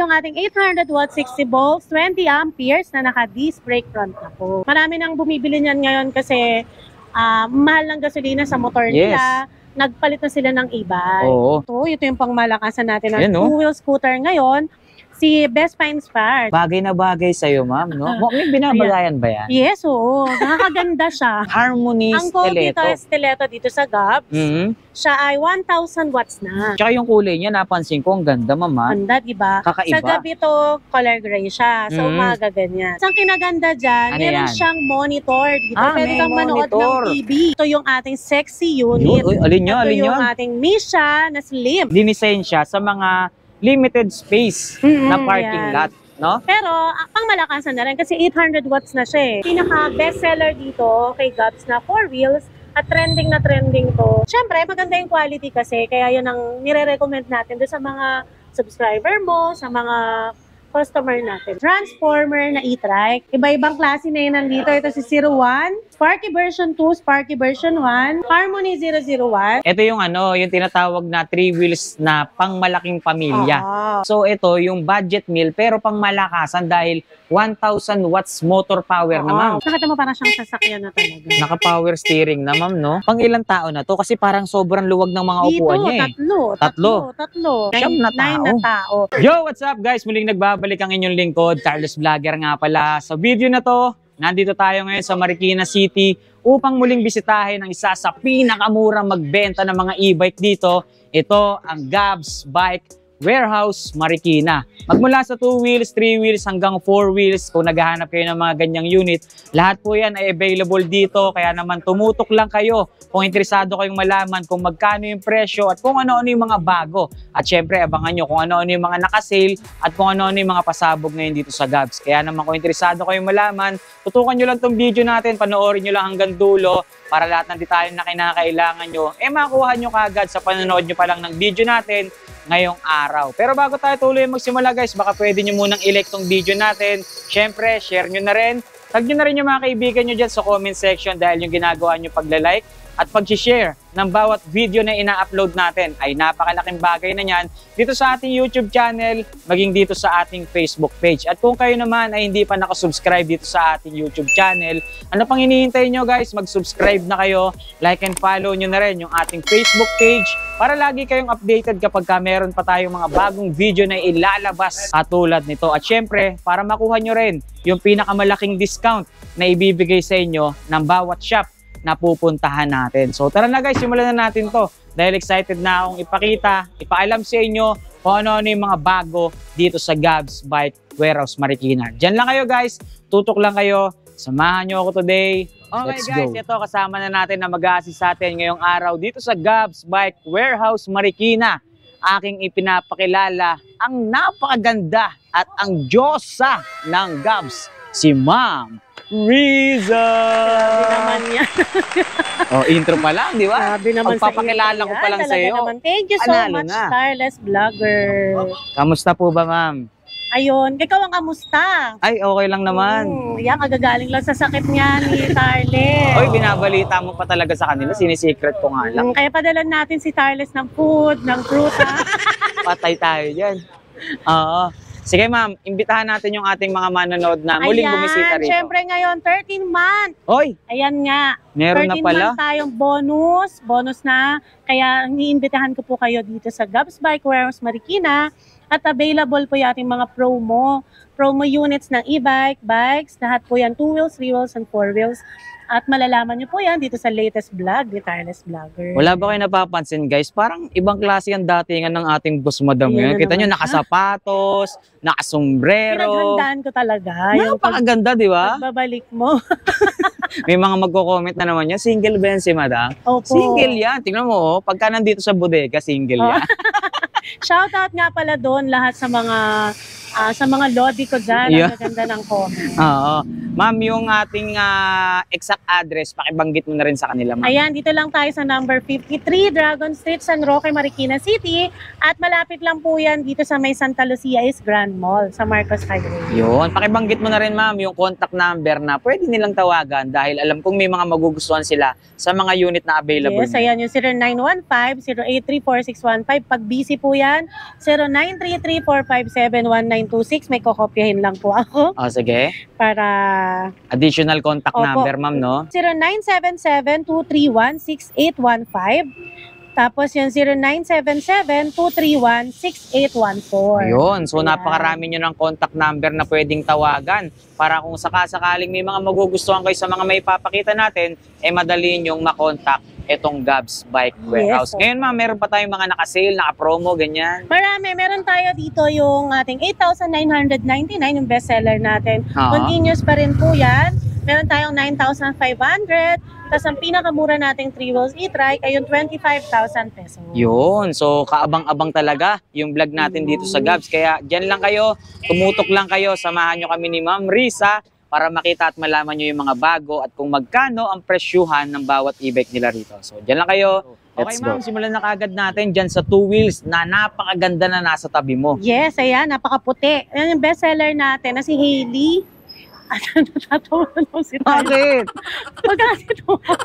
yung ating 800 watts, 60 volts, 20 amperes na naka-disc brake front na po. Marami nang bumibili niyan ngayon kasi mahal ng gasolina sa motor nila. Nagpalit na sila ng e-bike. So, ito yung pangmalakasan natin ng two-wheel scooter ngayon. Si Vespa Inspired. Bagay na bagay sa'yo, ma'am, no? May binabagayan ba yan? Yes, oo. Nakakaganda siya. Harmony Ang code dito is stiletto dito sa Gabs. Siya ay 1,000 watts na. Tsaka yung kulay niya, napansin ko, ang ganda, mama. Ganda, diba? Kakaiba. Sa gabi to, color gray siya. Sa umaga, ganyan. Ang kinaganda dyan, meron siyang monitor dito. Pwede kang manood ng TV. Ito yung ating sexy unit. Alin nyo? Ito yung ating Misha na slim. Dinisign siya sa mga limited space na parking lot, no? Pero, pangmalakasan na rin kasi 800 watts na siya eh. Pinaka-best seller dito kay Gabs na 4 wheels at trending na trending to. Siyempre, maganda yung quality kasi kaya yun ang nire-recommend natin doon sa mga subscriber mo, sa mga customer natin. Transformer na e-trike. Iba-ibang klase na yun nandito. Ito si 01, Sparky version 2, Sparky version 1, Harmony 001. Ito yung yung tinatawag na 3 wheels na pangmalaking pamilya. So ito yung budget meal pero pangmalakasan dahil 1,000 watts motor power na, ma'am. Nakita mo parang siyang sasakyan na talaga. Naka-power steering na, ma'am, no? Pang ilang tao na to? Kasi parang sobrang luwag ng mga upuan niya eh. Tatlo. 9 na tao. Yo, what's up guys? Muling nagbabalik ang inyong lingkod, Carlos Vlogger nga pala. Sa video na to, nandito tayo ngayon sa Marikina City upang muling bisitahin ang isa sa pinakamurang magbenta ng mga e-bike dito. Ito ang Gabs Bike Warehouse Marikina. Magmula sa 2 wheels, 3 wheels hanggang 4 wheels, kung naghahanap kayo ng mga ganyang unit, lahat po yan ay available dito. Kaya naman tumutok lang kayo kung interesado kayong malaman kung magkano yung presyo at kung ano-ano yung mga bago. At syempre abangan nyo kung ano-ano yung mga nakasale at kung ano-ano yung mga pasabog ngayon dito sa Gabs. Kaya naman kung interesado kayong malaman, tutukan nyo lang tong video natin, panoorin nyo lang hanggang dulo para lahat ng detalye na kinakailangan nyo, makuha nyo kagad sa panonood nyo pa lang ng video natin ngayong araw. Pero bago tayo tuloy magsimula guys, baka pwede nyo munang i-like tong video natin. Syempre, share nyo na rin. Tag nyo na rin yung mga kaibigan nyo dyan sa comment section dahil yung ginagawa nyo pagla-like at pag-share ng bawat video na ina-upload natin ay napakalaking bagay na yan dito sa ating YouTube channel, maging dito sa ating Facebook page. At kung kayo naman ay hindi pa nakasubscribe dito sa ating YouTube channel, ano pang hinihintay nyo guys? Mag-subscribe na kayo, like and follow nyo na rin yung ating Facebook page para lagi kayong updated kapag meron pa tayong mga bagong video na ilalabas katulad nito. At syempre, para makuha nyo rin yung pinakamalaking discount na ibibigay sa inyo ng bawat shop na pupuntahan natin. So tara na guys, simulan na natin to dahil excited na akong ipaalam sa inyo kung ano-ano yung mga bago dito sa Gabs Bike Warehouse Marikina. Diyan lang kayo guys, tutok lang kayo, samahan nyo ako today. Okay guys, ito kasama na natin na mag-a-assist sa atin ngayong araw dito sa Gabs Bike Warehouse Marikina. Aking ipinapakilala ang napakaganda at ang Diyosa ng Gabs, si Ma'am Riza! Grabe naman yan. Intro pa lang, di ba? Grabe naman pagpapakilala ko pa lang sa iyo. Thank you so much, Starless Vlogger. Kamusta po ba, ma'am? Ayun, ikaw ang kamusta? Ay, okay lang naman. Yan, agagaling lang sa sakit niya ni Starless. Oy, binabalita mo pa talaga sa kanila, sinisikret ko nga lang. Kaya padalan natin si Starless ng food, ng fruta. Patay tayo dyan. Oo. Sige ma'am, imbitahan natin yung ating mga manonood na muling bumisita rito. Siyempre ngayon, 13 month. Hoy! Ayan nga. Meron na pala. 13 month tayong bonus na. Kaya iniimbitahan ko po kayo dito sa Gabs Bike Warehouse Marikina. At available po yung ating mga promo units ng e-bike, bikes. Lahat po yan, 2 wheels, 3 wheels, and 4 wheels. At malalaman nyo po yan dito sa latest vlog ni Starless Vlogger. Wala ba kayo napapansin guys? Parang ibang klase ang datingan ng ating boss madam ngayon. Kita nyo, nakasapatos, nakasombrero. Pinaghandaan ko talaga. Napakaganda, di ba? Pagbabalik mo. May mga magko-comment na naman yan. Single ba yan si madam? Opo. Single yan. Tingnan mo, pagka nandito sa bodega, single yan. Shoutout nga pala doon lahat sa mga lobby ko dyan. Ang gaganda ng comment. Oo. Ma'am, yung ating exact address, pakibanggit mo na rin sa kanila, ma'am. Ayan, dito lang tayo sa number 53, Dragon Street, San Roque, Marikina City. At malapit lang po yan dito sa may Santa Lucia is Grand Mall sa Marcos Highway. Yun, pakibanggit mo na rin, ma'am, yung contact number na pwede nilang tawagan dahil alam kong may mga magugustuhan sila sa mga unit na available. Yes, ayan yung 0915-083-4615. Pag busy po yan, 0933-457-1926. May kokopyahin lang po ako Oh, sige. para... Additional contact Opo. number, ma'am, no? 0977-231-6815. Tapos yung 0977-231-6814. Ayun, so Ayan. napakarami nyo ng contact number na pwedeng tawagan para kung sakasakaling may mga magugustuhan kayo sa mga may papakita natin, madali nyong makontak itong Gabs Bike Warehouse. Yes, Ngayon, ma'am, meron pa tayong mga naka-sale, naka-promo, ganyan. Marami. Meron tayo dito yung ating 8,999, yung bestseller natin. Oo. Continuous pa rin po yan. Meron tayong 9,500. Tapos ang pinakamura nating 3 wheels e-trike ay yung 25,000 pesos. Yun, so kaabang-abang talaga yung vlog natin dito sa Gabs. Kaya dyan lang kayo, tumutok lang kayo, samahan nyo kami ni Ma'am Risa para makita at malaman nyo yung mga bago at kung magkano ang presyuhan ng bawat e-bike nila rito. So dyan lang kayo. Okay, ma'am, simulan na kagad natin dyan sa 2 wheels na napakaganda na nasa tabi mo. Yes, ayan, napakaputi. Ayan yung bestseller natin na si Hailey. At natatawa na si Tyler. Bakit? Huwag ka kasi tumawa.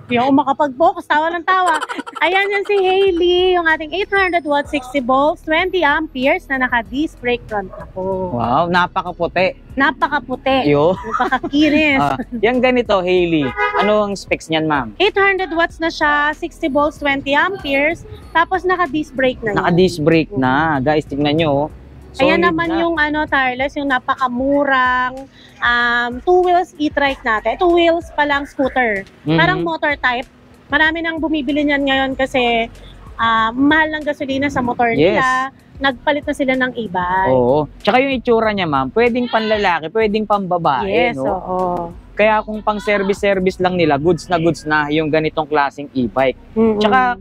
Hindi ako makapag-focus, tawa ng tawa. Ayan yan si Hailey, yung ating 800 watt 60 volts, 20 amperes na naka-disc brake front na po. Wow, napakaputi. Napakaputi. Yo. Napakakinis. Yung ganito, Hailey, ano ang specs niyan, ma'am? 800 watts na siya, 60 volts, 20 amperes, tapos naka-disc brake na yan. Naka-disc brake na. Guys, tignan nyo. Ayan Solid naman na. yung Tarles, yung napakamurang 2 wheels e-trike natin. 2 wheels pa lang scooter. Mhm. Parang motor type. Marami nang bumibili niyan ngayon kasi mahal ng gasolina sa motor Yes. nila. Nagpalit na sila ng e-bike. Oo. Tsaka yung itsura niya, ma'am, pwedeng panlalaki, pwedeng pambabae. Yes, no? oo. Kaya kung pang service lang nila, goods na yung ganitong klaseng e-bike. Mm-mm. Tsaka,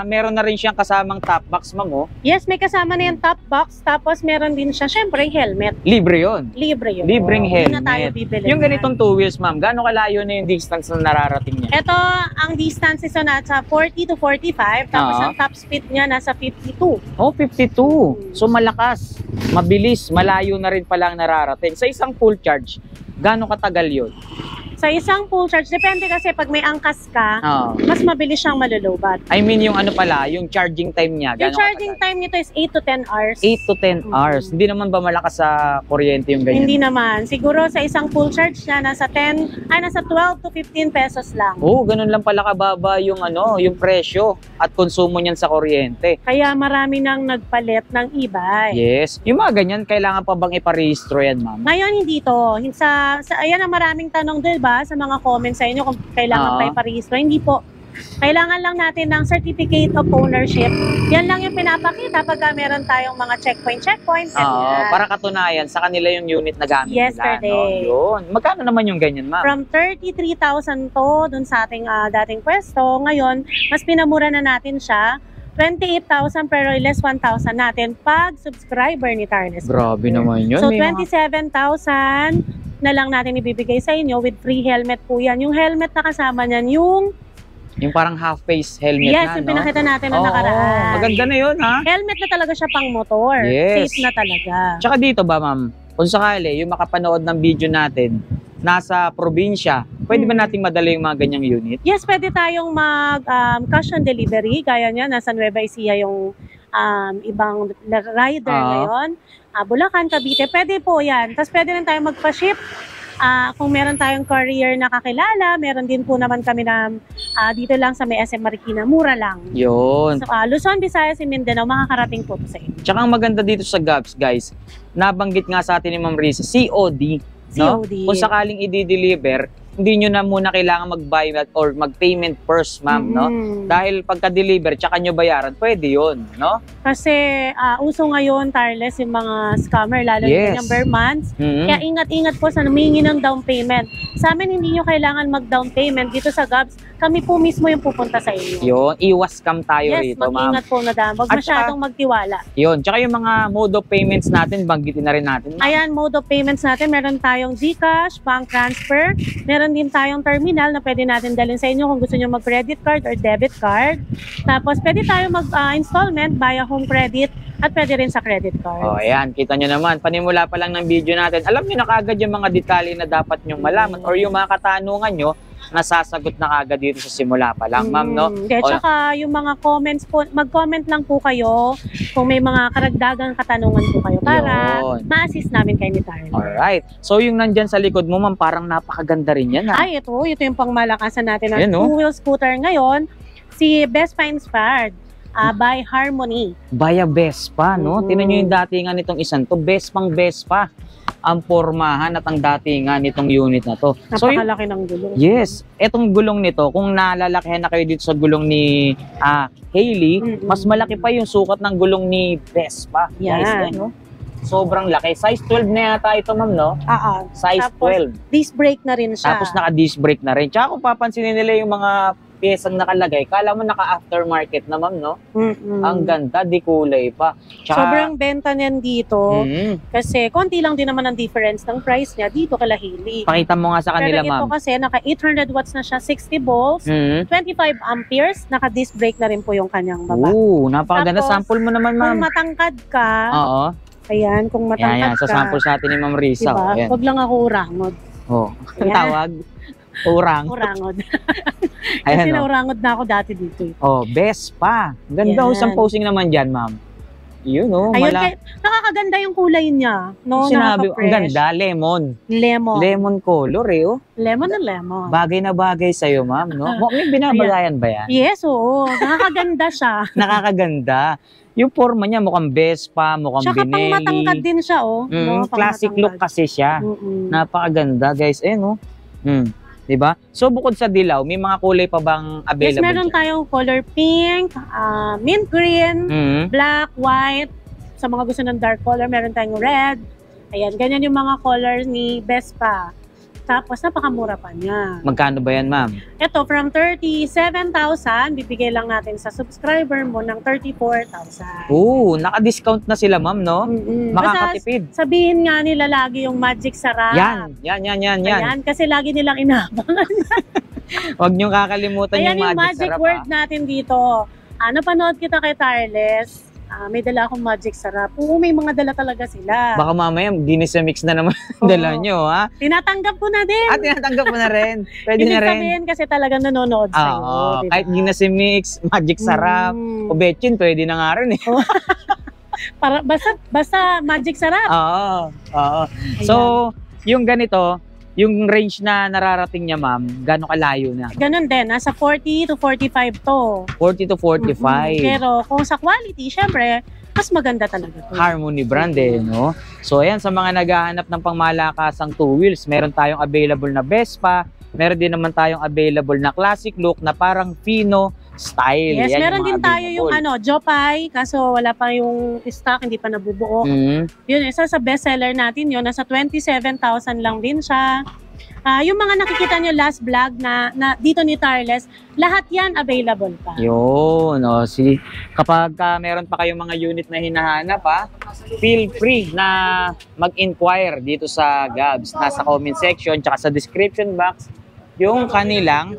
meron na rin siyang kasamang top box, ma'am, oh. Yes, may kasama na yung top box. Tapos meron din siya, syempre, helmet. Libre yun. Libre yun. Libreng Hindi na helmet. tayo bibili. Yung niyan. ganitong 2 wheels, ma'am, gaano kalayo na yung distance na nararating niya? Ito, ang distance is nasa 40 to 45. Tapos Oo. ang top speed niya nasa 52. Oh, 52. So malakas, mabilis, malayo na rin pala ang nararating. Sa isang full charge, gaano katagal yun? Sa isang full charge, depende kasi pag may angkas ka, Oo. mas mabilis siyang malulubat. I mean yung yung charging time niya, Yung gaano charging katagal? time nito is 8 to 10 hours. 8 to 10 hours. Hindi naman ba malakas sa kuryente yung ganyan? Hindi naman. Siguro sa isang full charge niya, nasa 12 to 15 pesos lang. Oo, ganun lang pala kababa yung yung presyo at konsumo niyan sa kuryente. Kaya marami nang nagpalit ng e-bike. Yes. Yung mga ganyan, kailangan pa bang iparehistro yan, ma'am? Ngayon hindi to. Ayan ang maraming tanong din ba sa mga comments sa inyo kung kailangan Oo. pa iparehistro. Hindi po. Kailangan lang natin ng certificate of ownership. Yan lang yung pinapakita pagka meron tayong mga checkpoint. Oo, para katunayan sa kanila yung unit na gamit Yesterday. nila. No? Yun. Magkano naman yung ganyan, ma'am? From 33,000 to dun sa ating dating pwesto. Ngayon, mas pinamura na natin siya. 28,000 pero less 1,000 natin pag subscriber ni Tarles. Grabe naman yun. So, May mga- 27,000 na lang natin ibibigay sa inyo with free helmet po yan. Yung helmet na kasama niyan, yung parang half-face helmet yes, na, yung no? pinakita natin na Oo, nakaraan. maganda na yun, ha? Helmet na talaga siya pang motor. Yes. Safe na talaga. Tsaka dito ba, ma'am, kung sakali, yung makapanood ng video natin, nasa probinsya, pwede ba nating madala yung mga ganyang unit? Yes, pwede tayong cash on delivery. Gaya niya, nasa Nueva Ecija yung ibang rider ngayon. Bulacan, Cavite, pwede po yan. Tapos pwede rin tayong magpa-ship. Kung meron tayong courier na kakilala, meron din po naman kami na dito lang sa may SM Marikina, mura lang. Yun. So, Luzon, Visayas, and Mindanao, makakarating po to sa inyo. Tsaka ang maganda dito sa Gabs, guys, nabanggit nga sa atin ni Ma'am Risa, COD. No? COD. Kung sakaling i-deliver, hindi nyo na muna kailangan mag-buy or mag-payment first, ma'am, no? Dahil pagka-deliver, tsaka nyo bayaran, pwede yun, no? Kasi uso ngayon, Tarles, yung mga scammer, lalo Yes. yung number months. Mhm. Kaya ingat-ingat po sa humingi ng down payment. Sa amin, hindi nyo kailangan mag-down payment. Dito sa Gabs, kami po mismo yung pupunta sa inyo. Yun, iwas scam tayo Yes, rito, ma'am. mag-ingat po na daan. Huwag At masyadong magtiwala. Yun, tsaka yung mga mode of payments natin, banggitin na rin natin. Ayan, mode of payments natin. Meron tayong GCash, bank transfer. Meron din tayong terminal na pwede natin dalhin sa inyo kung gusto nyo mag-credit card or debit card. Tapos, pwede tayo mag-installment via home credit at pwede rin sa credit card. Oh, ayan, kita nyo naman, panimula pa lang ng video natin, alam nyo na kagad yung mga detalye na dapat nyong malaman or yung mga katanungan nyo, nasasagot na kagad dito sa simula pa lang, ma'am, no? Okay, tsaka yung mga comments po, mag-comment lang po kayo kung may mga karagdagang katanungan po kayo para ma-assist namin kayo ni Tarly. Alright. So yung nandyan sa likod mo, ma'am, parang napakaganda rin yan, ha? Ay, ito yung pangmalakasan natin ng Ayan, no? two-wheel scooter ngayon, si Vespa Inspired by Harmony. Baya Vespa, no? Tingnan nyo yung datingan nitong isang to, Vespang Vespa. Ang pormahan at ang datingan nitong unit na to. Napakalaki ng gulong. Yes, etong gulong nito, kung nalalakihan na kayo dito sa gulong ni Hailey, mas malaki pa yung sukat ng gulong ni Vespa. Yan. Guys, no? Sobrang laki. Size 12 na yata ito, ma'am, no? Size Tapos, 12. disc brake na rin siya. Tapos naka-disc brake na rin. Tsaka kung papansinin nila yung mga piyesang nakalagay, kala mo naka-aftermarket na, ma'am, no? Ang ganda, di kulay pa. Tsaka, sobrang benta niyan dito. Kasi konti lang din naman ang difference ng price niya dito kala Hailey. Pakita mo nga sa kanila, Pero ito ma'am. kasi naka 800 watts na siya, 60 volts, 25 amperes, naka disc brake na rin po yung kanyang baba. Napakaganda. Tapos, Sample mo naman, ma'am. Kung matangkad ka, Oo. ayan, kung matangkad Sa ka, sample sa atin ni Ma'am Risa. diba? Ayan. Huwag lang ako urangod. Oh. Ang Ayan. tawag? Urang. Urangod. Ayan, Kasi oh. naurangod na ako dati dito. Oh, Vespa. Ganda Yan. isang posing naman dyan, ma'am. Yun, oh. Ayun, nakakaganda yung kulay niya. No? Sinabi, ang Nakaka-fresh. ganda, lemon. Lemon. Lemon color, eh, oh. Lemon na lemon. Bagay na bagay sa'yo, ma'am, no? May binabagayan ba yan? Yes, oo. Nakakaganda siya. Nakakaganda. Yung forma niya, mukhang Vespa, mukhang Tsaka pang Benelli. matangkad din siya, oh. No, pang Classic matangkad. look kasi siya. Napakaganda, guys. Eh, no? Diba? So, bukod sa dilaw, may mga kulay pa bang Yes, available meron dyan? tayong color pink, mint green, black, white. Sa mga gusto ng dark color, meron tayong red. Ayan, ganyan yung mga colors ni Vespa. Tapos, napakamura pa niya. Magkano ba yan, ma'am? Ito, from 37,000, bibigay lang natin sa subscriber mo ng 34,000. Naka-discount na sila, ma'am, no? Makakatipid. Basta sabihin nga nila lagi yung magic sarap. Yan. Ayan, kasi lagi nilang inaabangan. Huwag niyong kakalimutan Ayan yung yung magic sarap, word natin dito. Napanood kita kay Tarles. May dala akong magic sarap. Oo, may mga dala talaga sila. Baka mamaya, Guinness mix na naman dala nyo, ha? Tinatanggap ko na din. Tinatanggap mo na rin. Pwede Ibig na rin. sabihin kasi talagang nanonood sa'yo. Diba? Kahit Guinness mix, magic sarap, o betchin, pwede na nga rin, eh. Basta magic sarap. Oo. So, yung ganito, yung range na nararating niya, ma'am, gano'ng kalayo na? Ganun din, nasa 40 to 45 to. 40 to 45. Pero kung sa quality, syempre, mas maganda talaga to. Harmony brand, eh, no? So, ayan, sa mga naghahanap ng pangmalakasang two wheels, meron tayong available na Vespa, meron din naman tayong available na classic look na parang Fino style. Yes, Yan meron yung din mga tayo yung available. Jopay, kaso wala pa yung stock, hindi pa nabubuo. Yun, isa sa bestseller natin yun, nasa 27,000 lang din siya. Yung mga nakikita nyo last vlog na dito ni Tarles, lahat yan available pa. Yun, kapag meron pa kayong mga unit na hinahanap, feel free na mag-inquire dito sa Gabs. Nasa comment section, tsaka sa description box, yung kanilang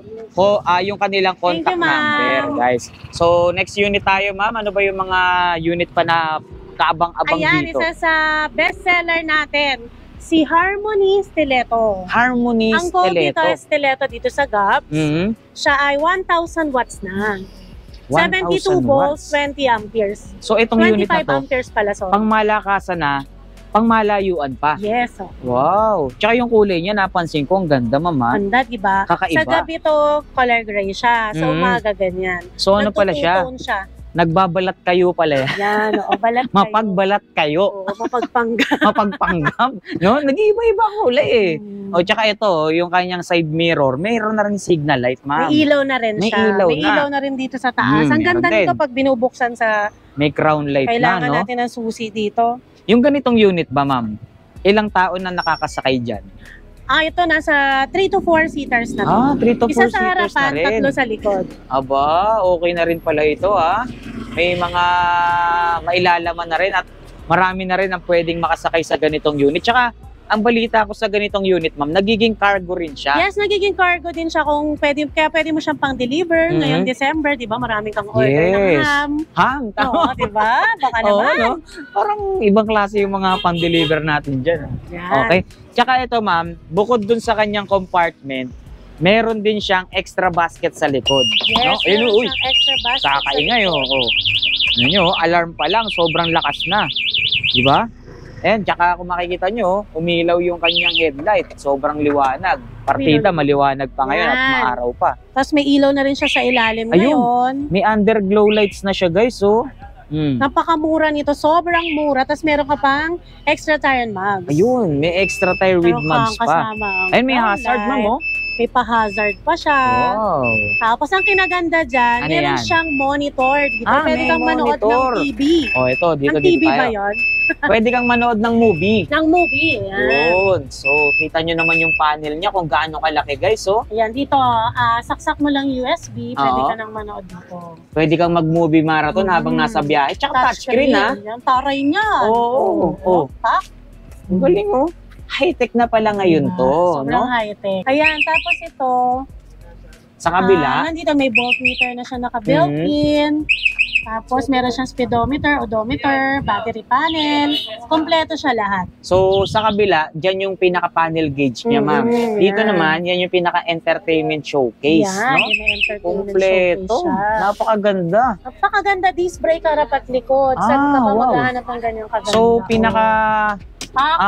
contact number, guys. So, next unit tayo, ma'am. Ano ba yung mga unit pa na kaabang-abang dito? Ayan, isa sa bestseller natin, si Harmony Stiletto. Harmony Ang code dito Stiletto. is Stiletto dito sa Gabs. Siya ay 1,000 watts na. 72 volts, 20 amperes. So, itong unit na 25 to, amperes pala, sorry. pangmalakasan na, pangmalayuan pa. Yes. Wow. Tsaka yung kulay niya, napansin ko, ang ganda, mama. Ganda, diba? Kakaiba. Sa gabi to, color gray siya. Sa umaga, ganyan. So, ano pala siya? Nagtutone siya. Nagbabalat kayo pala yan. Yan, balat kayo. Mapagbalat kayo. Oo, mapagpanggap. Mapagpanggap. No? Nag-iiba-iba ang kulay, eh. O, tsaka ito, yung kanyang side mirror, mayroon na rin signal light, ma'am. May ilaw na rin May siya. ilaw May na. ilaw na rin dito sa taas. Ang ganda meron nito din. pag binubuksan sa May crown light kailangan na, no? natin ng susi dito. Yung ganitong unit ba, ma'am? Ilang tao na nakakasakay dyan? Ito nasa 3 to 4 seaters na to. 3 to 4 Isa sa seaters na harapan, rin. 3 sa likod. Aba, okay na rin pala ito May mga mailalaman na rin at marami na rin ang pwedeng makasakay sa ganitong unit. Tsaka, ang balita ko sa ganitong unit, ma'am, nagiging cargo rin siya. Yes, nagiging cargo din siya kung pwede, kaya pwede mo siyang pang-deliver ngayong December, di ba? Maraming kang order ng ham. Ham, Oo, di ba? Baka naman. No? Parang ibang klase yung mga pang-deliver natin dyan. Yan. Okay. Tsaka ito, ma'am, bukod dun sa kanyang compartment, meron din siyang extra basket sa likod. Yes, Ayun, meron uy, siyang extra basket. kakaingay, Ano nyo, alarm pa lang, sobrang lakas na. Di ba? And tsaka kung makikita nyo, umilaw yung kanyang headlight. Sobrang liwanag. Partida, maliwanag pa ngayon at maaraw pa. Tapos may ilaw na rin siya sa ilalim Ayun. ngayon. May underglow lights na siya, guys. Napakamura nito. Sobrang mura. Tapos meron ka pang extra tire and mugs. Ayun, may extra tire with Meron mugs kang pa. kasama ang Ayun, may hazard, light. ma'am, May pa-hazard pa siya. Wow. Tapos ang kinaganda dyan, Ano meron yan? siyang monitor. Dito pwede may kang manood monitor. ng TV. Ito, dito Ang TV tayo. ba yun? Pwede kang manood ng movie. Ng movie. Yan. Yun. So, kita nyo naman yung panel niya kung gaano kalaki, guys. Ayan, dito, saksak mo lang USB, pwede Oo. ka nang manood dito. Pwede kang mag-movie marathon habang nasa biyahe. Tsaka touchscreen, Yan, taray niya. Oo. Tak. Ang galing, High-tech na pala ngayon to, Sobrang no? high-tech. Ayan, tapos ito, Sa kabila, nandito may voltmeter na siya naka-built-in. Tapos meron siyang speedometer, odometer, battery panel. Kompleto siya lahat. so sa kabila, dyan yung pinaka-panel gauge niya, ma'am. Dito yan. naman, yan yung pinaka-entertainment showcase, Yan, no? may entertainment Kompleto. showcase siya. Napakaganda. Napakaganda disc brake harap at likod. Saan ka pa wow. maghahanap ng ganyang kaganda? So,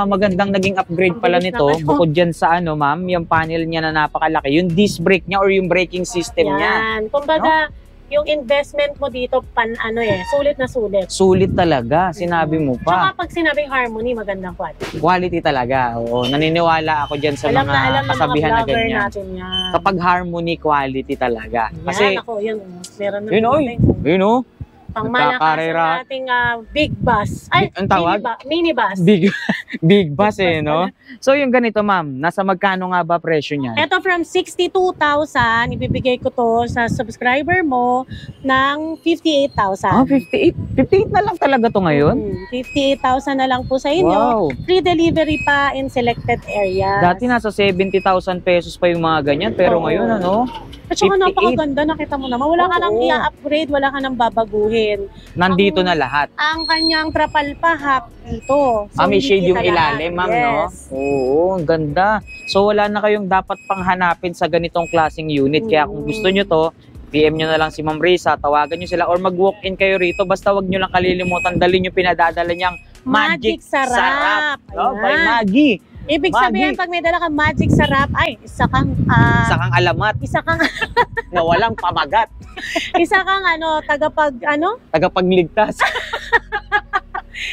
magandang naging upgrade pala Ang bilis nito. naman. Bukod dyan sa ma'am, yung panel niya na napakalaki. Yung disc brake niya or yung braking system niya. Yan. Kumbaga, yung investment mo dito, sulit na sulit. Sulit talaga, sinabi mo pa. Tsaka pag sinabing harmony, magandang quality. Quality talaga. Oo, naniniwala ako dyan sa Alam mga ng kasabihan mga na vlogger ganyan. natin yan. Kapag harmony, quality talaga. Kasi, Yan, ako, yun. Meron na. yun o, Pangmalakasan nagkakarera. nating big bus. Ay, Ang tawag? minibus. big bus no? So yung ganito, ma'am, nasa magkano nga ba presyo niyan? Ito from 62,000, ibibigay ko to sa subscriber mo ng 58,000. 58? 58 na lang talaga to ngayon? 58,000 na lang po sa inyo. Wow. Free delivery pa in selected areas. Dati nasa 70,000 pesos pa yung mga ganyan, pero Oo. ngayon At saka 58. napakaganda, nakita mo naman. Wala ka nang Oo. i-upgrade, wala ka nang babaguhin. nandito na lahat. Ang kanyang trapal pa half dito. May hindi shade yung kita ilalim, ma'am, no? Yes. Oo, ang ganda. So wala na kayong dapat panghanapin sa ganitong klaseng unit. Kaya kung gusto nyo to, PM nyo na lang si Ma'am Risa, tawagan nyo sila or mag-walk-in kayo rito. Basta wag nyo lang kalilimutan, dalhin yung pinadadala niyang Magic Sarap. No? By Ayan. Maggie. Ibig Magic. sabihin, pag may dala kang Magic Sarap, ay, isa kang Isa kang alamat na walang pamagat. Tagapagligtas.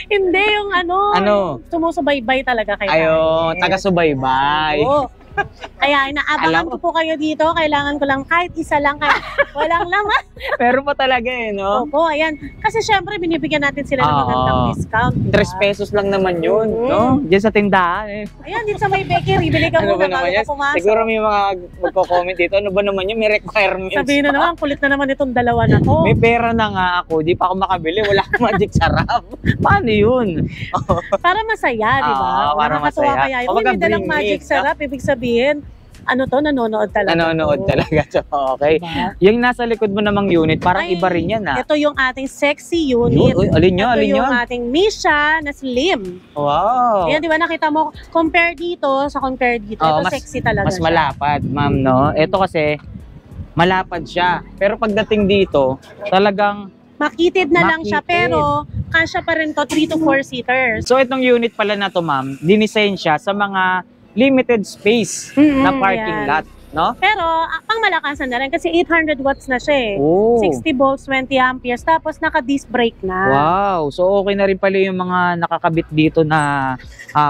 Hindi, yung sumusubaybay talaga kayo. Ayun, taga-subaybay. Oo. Kaya inaabangan Alam ko po kayo dito. Kailangan ko lang kahit isa lang, kahit walang laman. Pero pa talaga no? Opo, ayan. Kasi syempre, binibigyan natin sila ng Oo. magandang discount. 3 pesos lang naman yun, no? Diyan sa tindahan Ayan, dito sa may bakery, bili ka Ano ba muna bago naman yan? ka pumasok. Siguro may mga magko-comment dito, ano ba naman yun? May requirements Sabihin na pa. naman, kulit na naman itong dalawa na to. May pera na nga ako, di pa ako makabili, wala akong Magic Sarap. Paano yun? Para masaya, di ba? Oo, para Nakakatuwa masaya. kaya. Uy, Kumbaga, may dalang bring Magic it, Sarap, ibig sabihin, nanonood talaga. Nanonood talaga. So, okay. Diba? Yung nasa likod mo namang unit, parang Ay, iba rin yan Ito yung ating sexy unit. Uy, alin nyo, Ito alin nyo? yung ating Misha na slim. Wow. Ayan, di ba nakita mo, compare dito, Oo, ito sexy talaga Mas siya. malapad, ma'am, no? Ito kasi, malapad siya. Pero pagdating dito, talagang Makitid na lang siya, Makitid. pero kasya pa rin to 3 to 4 seaters. So itong unit pala na to, ma'am, dinisign siya sa mga limited space na parking yan. lot, no? Pero pang malakasan na rin kasi 800 watts na siya eh. Oh. 60 volts, 20 amperes, tapos naka-disc brake na. Wow. So okay na rin pala yung mga nakakabit dito na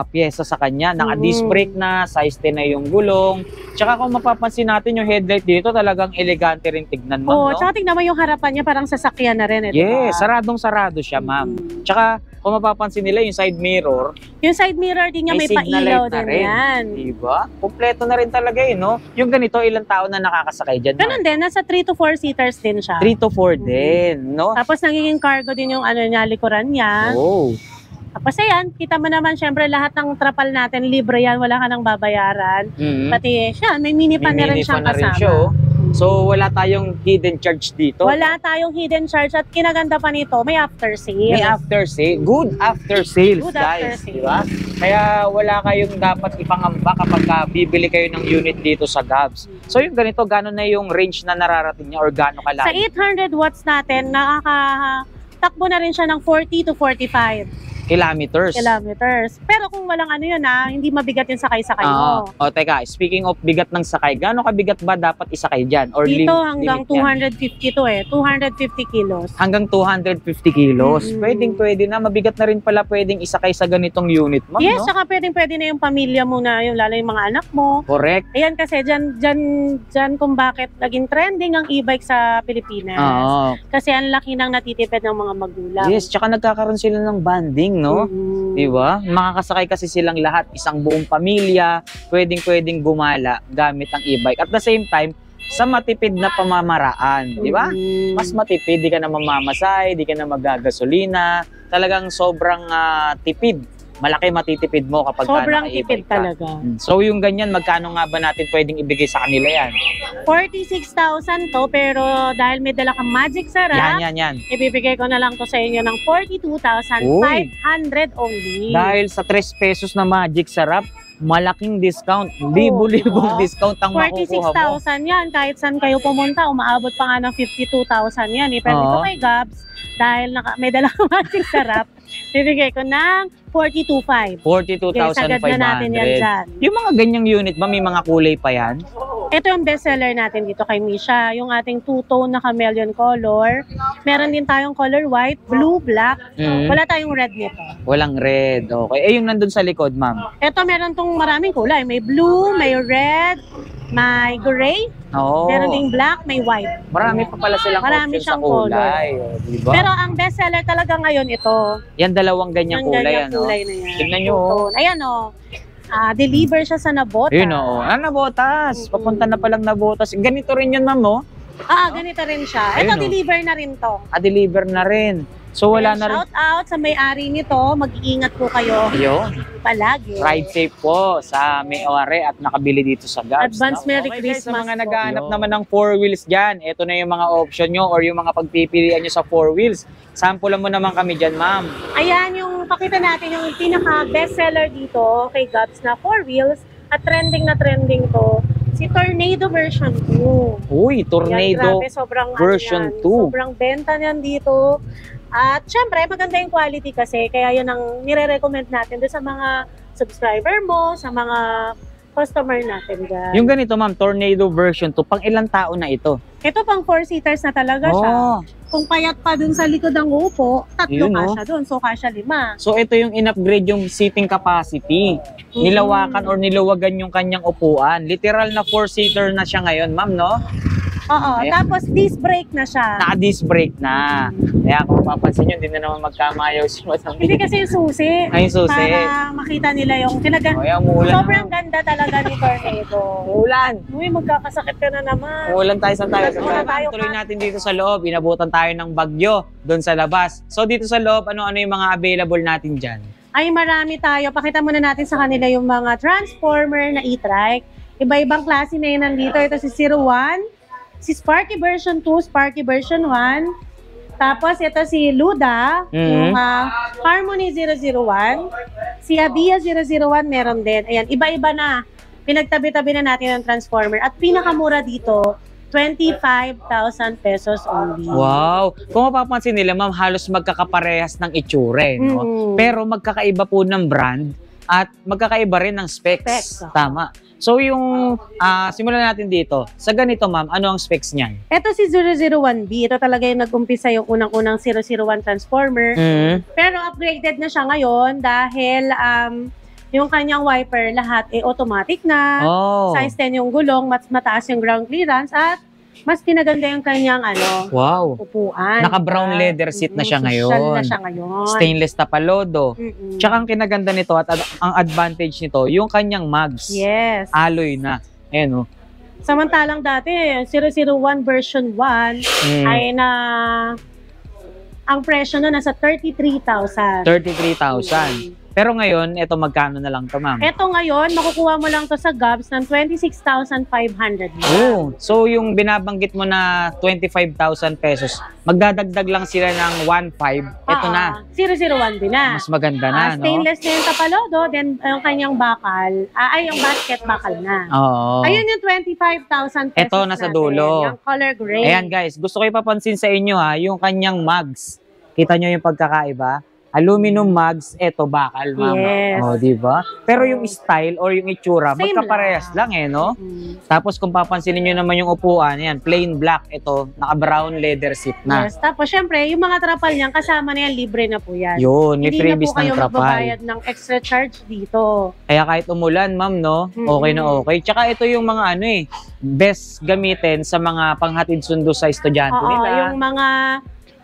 pyesa sa kanya. Naka-disc brake na, size 10 na yung gulong. Tsaka kung mapapansin natin yung headlight dito, talagang elegante rin tignan, ma'am, Oo, no? tsaka tingnan mo yung harapan niya, parang sasakyan na rin. Yes, saradong-sarado siya, ma'am. Tsaka kung mapapansin nila yung side mirror, Yung side mirror din niya may signal pailaw light na din rin. yan. Diba? Kompleto na rin talaga no? Yung ganito, ilang tao na nakakasakay dyan? Ganun din, nasa 3 to 4 seaters din siya. 3 to 4 din, no? Tapos nagiging cargo din yung ano niya, likuran niya. Oh. Tapos ayan, kita mo naman syempre lahat ng trapal natin, libre yan, wala ka nang babayaran. Mm. Pati siya, may mini fan na rin siyang kasama. Siya, oh. So, wala tayong hidden charge dito. Wala tayong hidden charge at kinaganda pa nito, may after sale. May after sale. Good after sales, Good guys. after sale. Diba? Kaya wala kayong dapat ipangamba kapag bibili kayo ng unit dito sa Gabs. So, yung ganito, gano'n na yung range na nararating niya or gano'n Sa kalaki? 800 watts natin, nakakatakbo na rin siya ng 40 to 45 Kilometers. Pero kung walang ano yun hindi mabigat yung sakay-sakay mo. O, teka, speaking of bigat ng sakay, gano'n kabigat ba dapat isakay dyan? Or Dito hanggang limit yan? 250 to 250 kilos. Hanggang 250 kilos. Mm. Pwede na. Mabigat na rin pala pwedeng isakay sa ganitong unit, ma'am, Yes, no? saka pwede na yung pamilya mo na, yung lalo yung mga anak mo. Correct. Ayan kasi dyan kung bakit naging trending ang e-bike sa Pilipinas. Oo. Kasi ang laki ng natitipid ng mga magulang. Yes, tsaka nagkakaroon sila ng banding, no? Mhm. Diba? Makakasakay kasi silang lahat, isang buong pamilya, pwedeng gumala gamit ang e-bike. At the same time, sa matipid na pamamaraan, di ba? Mhm. Mas matipid, di ka na mamamasay, di ka na magagasolina. Talagang sobrang tipid. Malaki matitipid mo kapag Sobrang naka-e-bike tipid ka. talaga. So yung ganyan, magkano nga ba natin pwedeng ibigay sa kanila yan? 46,000 to, pero dahil may dala kang magic sarap, Yan. ibibigay ko na lang to sa inyo ng 42,500 only. Dahil sa 3 pesos na magic sarap, malaking discount. Libo-libong diba? discount ang makukuha mo. 46,000 yan. Kahit saan kayo pumunta, umaabot pa nga ng 52,000 yan. Pero Oo. dito kay Gabs, dahil may dala kang magic sarap, bibigay ko ng 42,500. 42,500. Sagad na natin yan dyan. Yung mga ganyang unit ba, may mga kulay pa yan? Ito yung bestseller natin dito kay Misha. Yung ating two-tone na chameleon color. Meron din tayong color white, blue, black. Mm. Wala tayong red nito. Walang red. Okay. Eh, yung nandun sa likod, ma'am. Ito meron tong maraming kulay. May blue, may red, may gray, Oo. meron ding black, may white. Marami pa pala silang Marami option sa siyang kulay. O, diba? Pero ang bestseller talaga ngayon ito. Yan, dalawang ganyang Yung kulay. ganyang Ano? kulay na yan. Tignan nyo. Two-tone. Ayan o. Deliver siya sa Nabota. Yun o. Nabotas. Papunta na palang Nabotas. Ganito rin yun, ma'am, no? Ganito rin siya. Ito, Ayun, deliver na rin to. Deliver na rin. So, wala Ayan, na rin. shout out sa may-ari nito. Mag-iingat po kayo Ayun. palagi. Ride safe po sa may-ari at nakabili dito sa Gabs. Advance no? Merry Okay, guys, sa Christmas mga po. naghahanap naman ng 4 wheels dyan, ito na yung mga option nyo or yung mga pagpipilian nyo sa 4 wheels. Sampulan mo naman kami dyan, ma'am. Ayan, yung pakita natin yung pinaka-bestseller dito kay Gabs na 4 wheels at trending na trending to. Si Tornado version 2. Uy, Yan, Tornado grabe, sobrang version 2. Sobrang benta niyan dito. At syempre, maganda yung quality kasi. Kaya yun ang nire-recommend natin doon sa mga subscriber mo, sa mga customer natin dyan. Yung ganito, ma'am, Tornado version 2, pang ilang tao na ito? Ito pang 4-seaters na talaga siya. Oh, Kung payat pa dun sa likod ng upo, 3 Yun, no? kasya dun. So, kasya 5. so ito yung in-upgrade yung seating capacity. Nilawakan or niluwagan yung kanyang upuan. Literal na 4-seater na siya ngayon, ma'am, no? Oo. Ayan. Tapos, disc brake na siya. Naka-disc brake na. Kaya kung mapapansin nyo, hindi na naman magkamayaw si Madam. Hindi kasi yung susi. Ay, susi. Para makita nila yung talagang O, yan, umuulan sobrang ganda talaga ni Tornado. Umuulan. Uy, magkakasakit ka na naman. Umuulan tayo sa tayo. Umuulan tayo. Tuloy natin dito sa loob. Inabutan tayo ng bagyo doon sa labas. So dito sa loob, ano-ano yung mga available natin dyan? Ay, marami tayo. Pakita muna natin sa kanila yung mga transformer na e-trike. Iba-ibang klase na yun nandito. Ito si 01, si Sparky version 2, Sparky version 1. Tapos ito si Luda, yung Harmony 001. Si Avia 001 meron din. Ayan, iba-iba na. Pinagtabi-tabi na natin ang transformer. At pinakamura dito, 25,000 pesos only. Wow! Kung mapapansin nila, ma'am, halos magkakaparehas ng itsura, no? Pero magkakaiba po ng brand at magkakaiba rin ng specs. Specs. Tama. So yung simulan natin dito. Sa ganito, ma'am, ano ang specs niyan? Ito si 001B. Ito talaga yung nag-umpisa yung unang-unang 001 transformer. Pero upgraded na siya ngayon dahil yung kanyang wiper lahat automatic na. Oh. Size 10 yung gulong, mataas yung ground clearance at mas pinaganda yung kanyang Wow. upuan. Naka-brown leather seat na siya Social ngayon. na siya ngayon. Stainless tapalodo. Mm-mm. Tsaka ang kinaganda nito at ang advantage nito, yung kanyang mugs. Yes. Alloy na. Ayan, oh. Samantalang dati, 001 version 1 ay ang presyo na nasa 33,000. 33,000. Pero ngayon, ito magkano na lang to, ma'am? Ito ngayon, makukuha mo lang to sa Gabs ng 26,500. Oh, so yung binabanggit mo na 25,000 pesos, magdadagdag lang sila ng 1,500. Ito na. 001 din na. Mas maganda na, no? Stainless na yung tapalodo, then yung kanyang bakal, yung basket bakal na. Oo. Ayun yung 25,000 pesos Ito, nasa natin. dulo. Yung color gray. Ayan guys, gusto ko ipapansin sa inyo yung kanyang mugs. Kita nyo yung pagkakaiba? Aluminum mugs, eto bakal, ma'am. Yes. Oh, di ba? Pero yung style or yung itsura, Same magkaparehas lang no? Mm. Tapos kung papansinin nyo naman yung upuan, yan, plain black, ito, naka-brown leather seat na. Yes. Tapos syempre, yung mga trapal niyan, kasama na yan, libre na po yan. Yun, may Hindi freebies na po kayo ng trapal. magbabayad ng extra charge dito. Kaya kahit umulan, ma'am, no? Okay na okay. Tsaka ito yung mga best gamitin sa mga panghatid sundo sa estudyante Oo, nila. yung mga,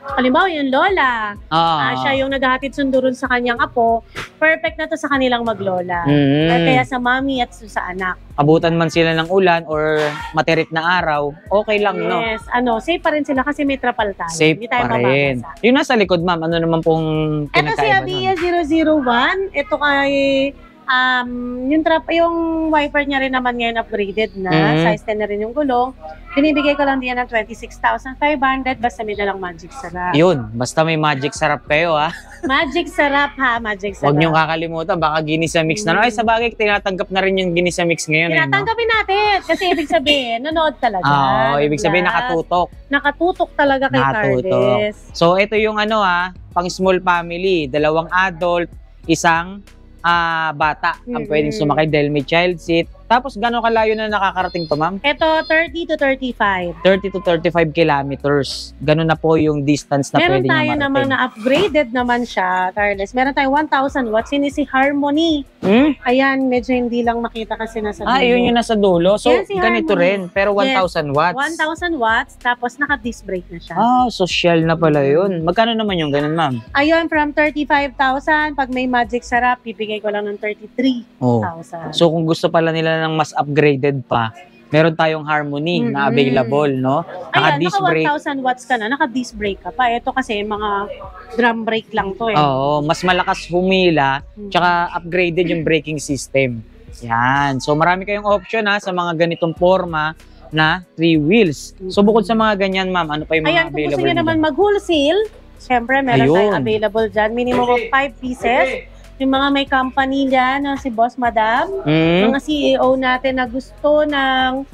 halimbawa yung lola, siya yung naghahatid sundo ron sa kanyang apo, perfect na to sa kanilang maglola. Kaya sa mami at sa anak. Abutan man sila ng ulan or materik na araw, okay lang, no? Yes, safe pa rin sila kasi may trapal tayo. Safe Hindi tayo pa rin. mababasa. Yung nasa likod, ma'am, ano naman pong Ito si pinagkaiba Avia nun? 001. Ito kay yung wiper niya rin naman ngayon upgraded na. Size 10 na rin yung gulong. Binibigay ko lang diyan ng 26,500 basta may dalang magic sarap. Yun, basta may magic sarap kayo, ha? Magic sarap ha, magic sarap. Huwag niyong kakalimutan, baka Ginisa Mix na. Ay, sa bagay, tinatanggap na rin yung Ginisa Mix ngayon. Tinatanggapin natin kasi ibig sabihin, nanood talaga. Oo, ibig sabihin nakatutok. Nakatutok talaga kay Cardes. So, ito yung pang small family. 2 adult, 1 bata ang pwedeng sumakay dahil may child seat. Tapos, gano'ng kalayo na nakakarating to, ma'am? Ito, 30 to 35. 30 to 35 kilometers. Ganun na po yung distance na Meron pwede niya tayo marating. naman na upgraded naman siya, Carles. Meron tayo 1,000 watts. Yun si Harmony. Ayan, medyo hindi lang makita kasi nasa dulo. Yun yung nasa dulo. So, Yan si ganito Harmony. rin. Pero 1,000 watts. 1,000 watts, tapos naka-disc brake na siya. Social na pala yun. Magkano naman yung ganun, ma'am? Ayun, from 35,000, pag may magic sarap, bibigay ko lang ng 33,000. So, kung gusto pala nila ng mas upgraded pa, meron tayong Harmony na available, no? Ayan, Naka-disc naka brake. 1,000 watts ka na, naka-disc brake ka pa. Ito kasi mga drum brake lang to Oo, mas malakas humila, tsaka upgraded yung braking system. Yan. So, marami kayong option sa mga ganitong forma na 3 wheels. So, bukod sa mga ganyan, ma'am, ano pa yung mga Ayan, kung available gusto nyo naman mag-wholesale, syempre meron tayong available dyan. Minimum of 5 pieces. Yung mga may company dyan, si Boss Madam, mga CEO natin na gusto ng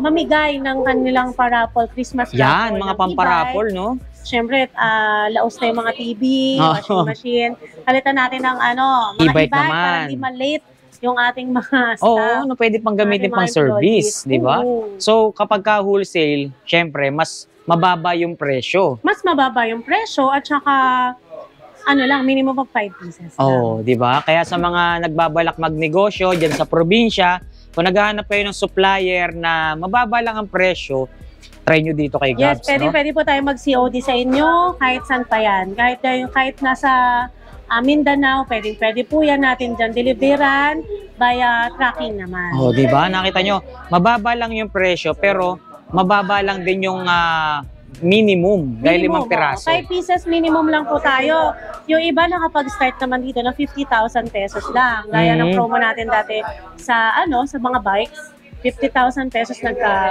mamigay ng kanilang parapol, Christmas Yan, raffle mga ng pamparapol, e-bike. no? Siyempre, laos na yung mga TV, washing machine. Palitan natin ng mga E-bike e-bike naman. para hindi ma-late yung ating mga staff. Oo, pwede pang gamitin ating pang mga service, employees. di ba? Oo. So, kapag ka wholesale, syempre, mas mababa yung presyo. Mas mababa yung presyo at saka minimum of 5 pieces. Oo, di ba? Kaya sa mga nagbabalak magnegosyo dyan sa probinsya, kung naghahanap kayo ng supplier na mababa lang ang presyo, try nyo dito kay Yes, Gabs, no? pwede po tayo mag-COD sa inyo, kahit saan pa yan. Kahit nasa Mindanao, pwede po yan natin dyan deliveran via tracking naman. Oh, di ba? Nakita nyo, mababa lang yung presyo, pero mababa lang din yung minimum, dahil 5 piraso. 5 pieces minimum lang po tayo. Yung iba nakapag-start naman dito ng 50,000 pesos lang. Gaya ng promo natin dati sa mga bikes. 50,000 pesos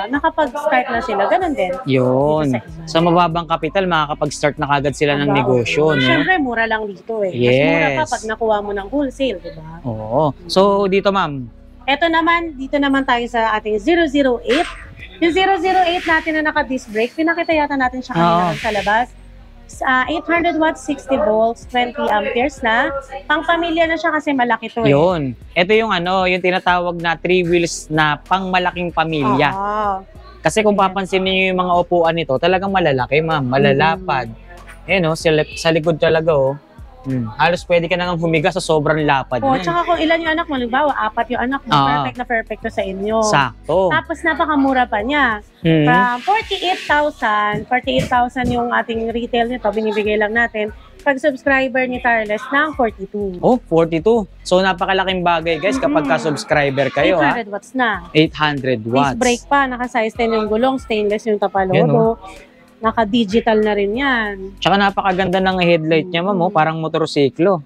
nakapag-start na sila. Ganun din. Yun. Sa mababang kapital, makakapag-start na kagad sila ng negosyo, no? Siyempre, mura lang dito eh. Yes. Mas mura pa pag nakuha mo ng wholesale, di ba? Oo. So, dito ma'am, Dito naman tayo sa ating 008. Yung 008 natin na naka-disc brake, pinakita yata natin siya kanina sa labas. 800 watts, 60 volts, 20 amperes na. Pang-pamilya na siya kasi malaki to eh. yun. Ito yung yung tinatawag na 3 wheels na pang-malaking pamilya. Kasi kung papansin niyo yung mga upuan nito, talagang malalaki, ma'am. Malalapad. Sa likod talaga, Halos pwede ka nang humiga sa sobrang lapad O, niyan. tsaka kung ilan yung anak mo, halimbawa, 4 yung anak mo, perfect na perfect to sa inyo. Sakto. Tapos napakamura pa niya. From 48,000 yung ating retail nito, binibigay lang natin. Pag subscriber ni Tarles ng 42. Oh, 42. So napakalaking bagay guys kapag ka-subscriber kayo 800 watts na. 800 Disc watts. brake pa, naka-size 10 yung gulong, stainless yung Yan, tapalodo. Naka-digital na rin yan. Tsaka napakaganda ng headlight niya, ma'am, parang motorsiklo.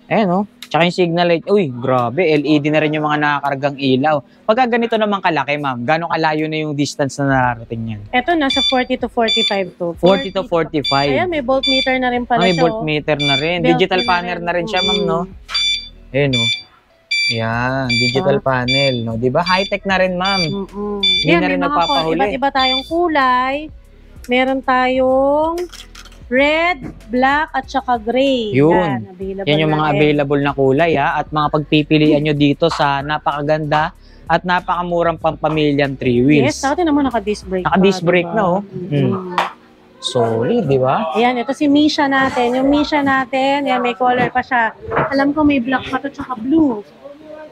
Ayan, oh. Tsaka yung signal light, uy, grabe, LED na rin yung mga nakakargang ilaw. Pagka ganito naman kalaki, ma'am, gano'ng kalayo na yung distance na nararating niyan? Ito, nasa 40 to 45 to. 40 to 45. Ayan, may voltmeter na rin pala May siya. voltmeter na rin. Built-in Digital na panel rin. na rin siya, ma'am, no? Ayan, oh. Ayan, digital panel, no? Diba? High-tech na rin, ma'am. Hindi Yan, na rin may mga nagpapahuli. iba't-iba tayong kulay. Meron tayong red, black, at saka gray. Yun. Available Yan yung mga na rin. available na kulay, ha? At mga pagpipilian nyo dito sa napakaganda at napakamurang pampamilyang 3 wheels. Yes, dati naman naka-disc brake. Naka-disc pa, brake diba? na, oh. Solid, di ba? Ayan, ito si Misha natin. Yung Misha natin, yan, may color pa siya. Alam ko may black pa to tsaka blue.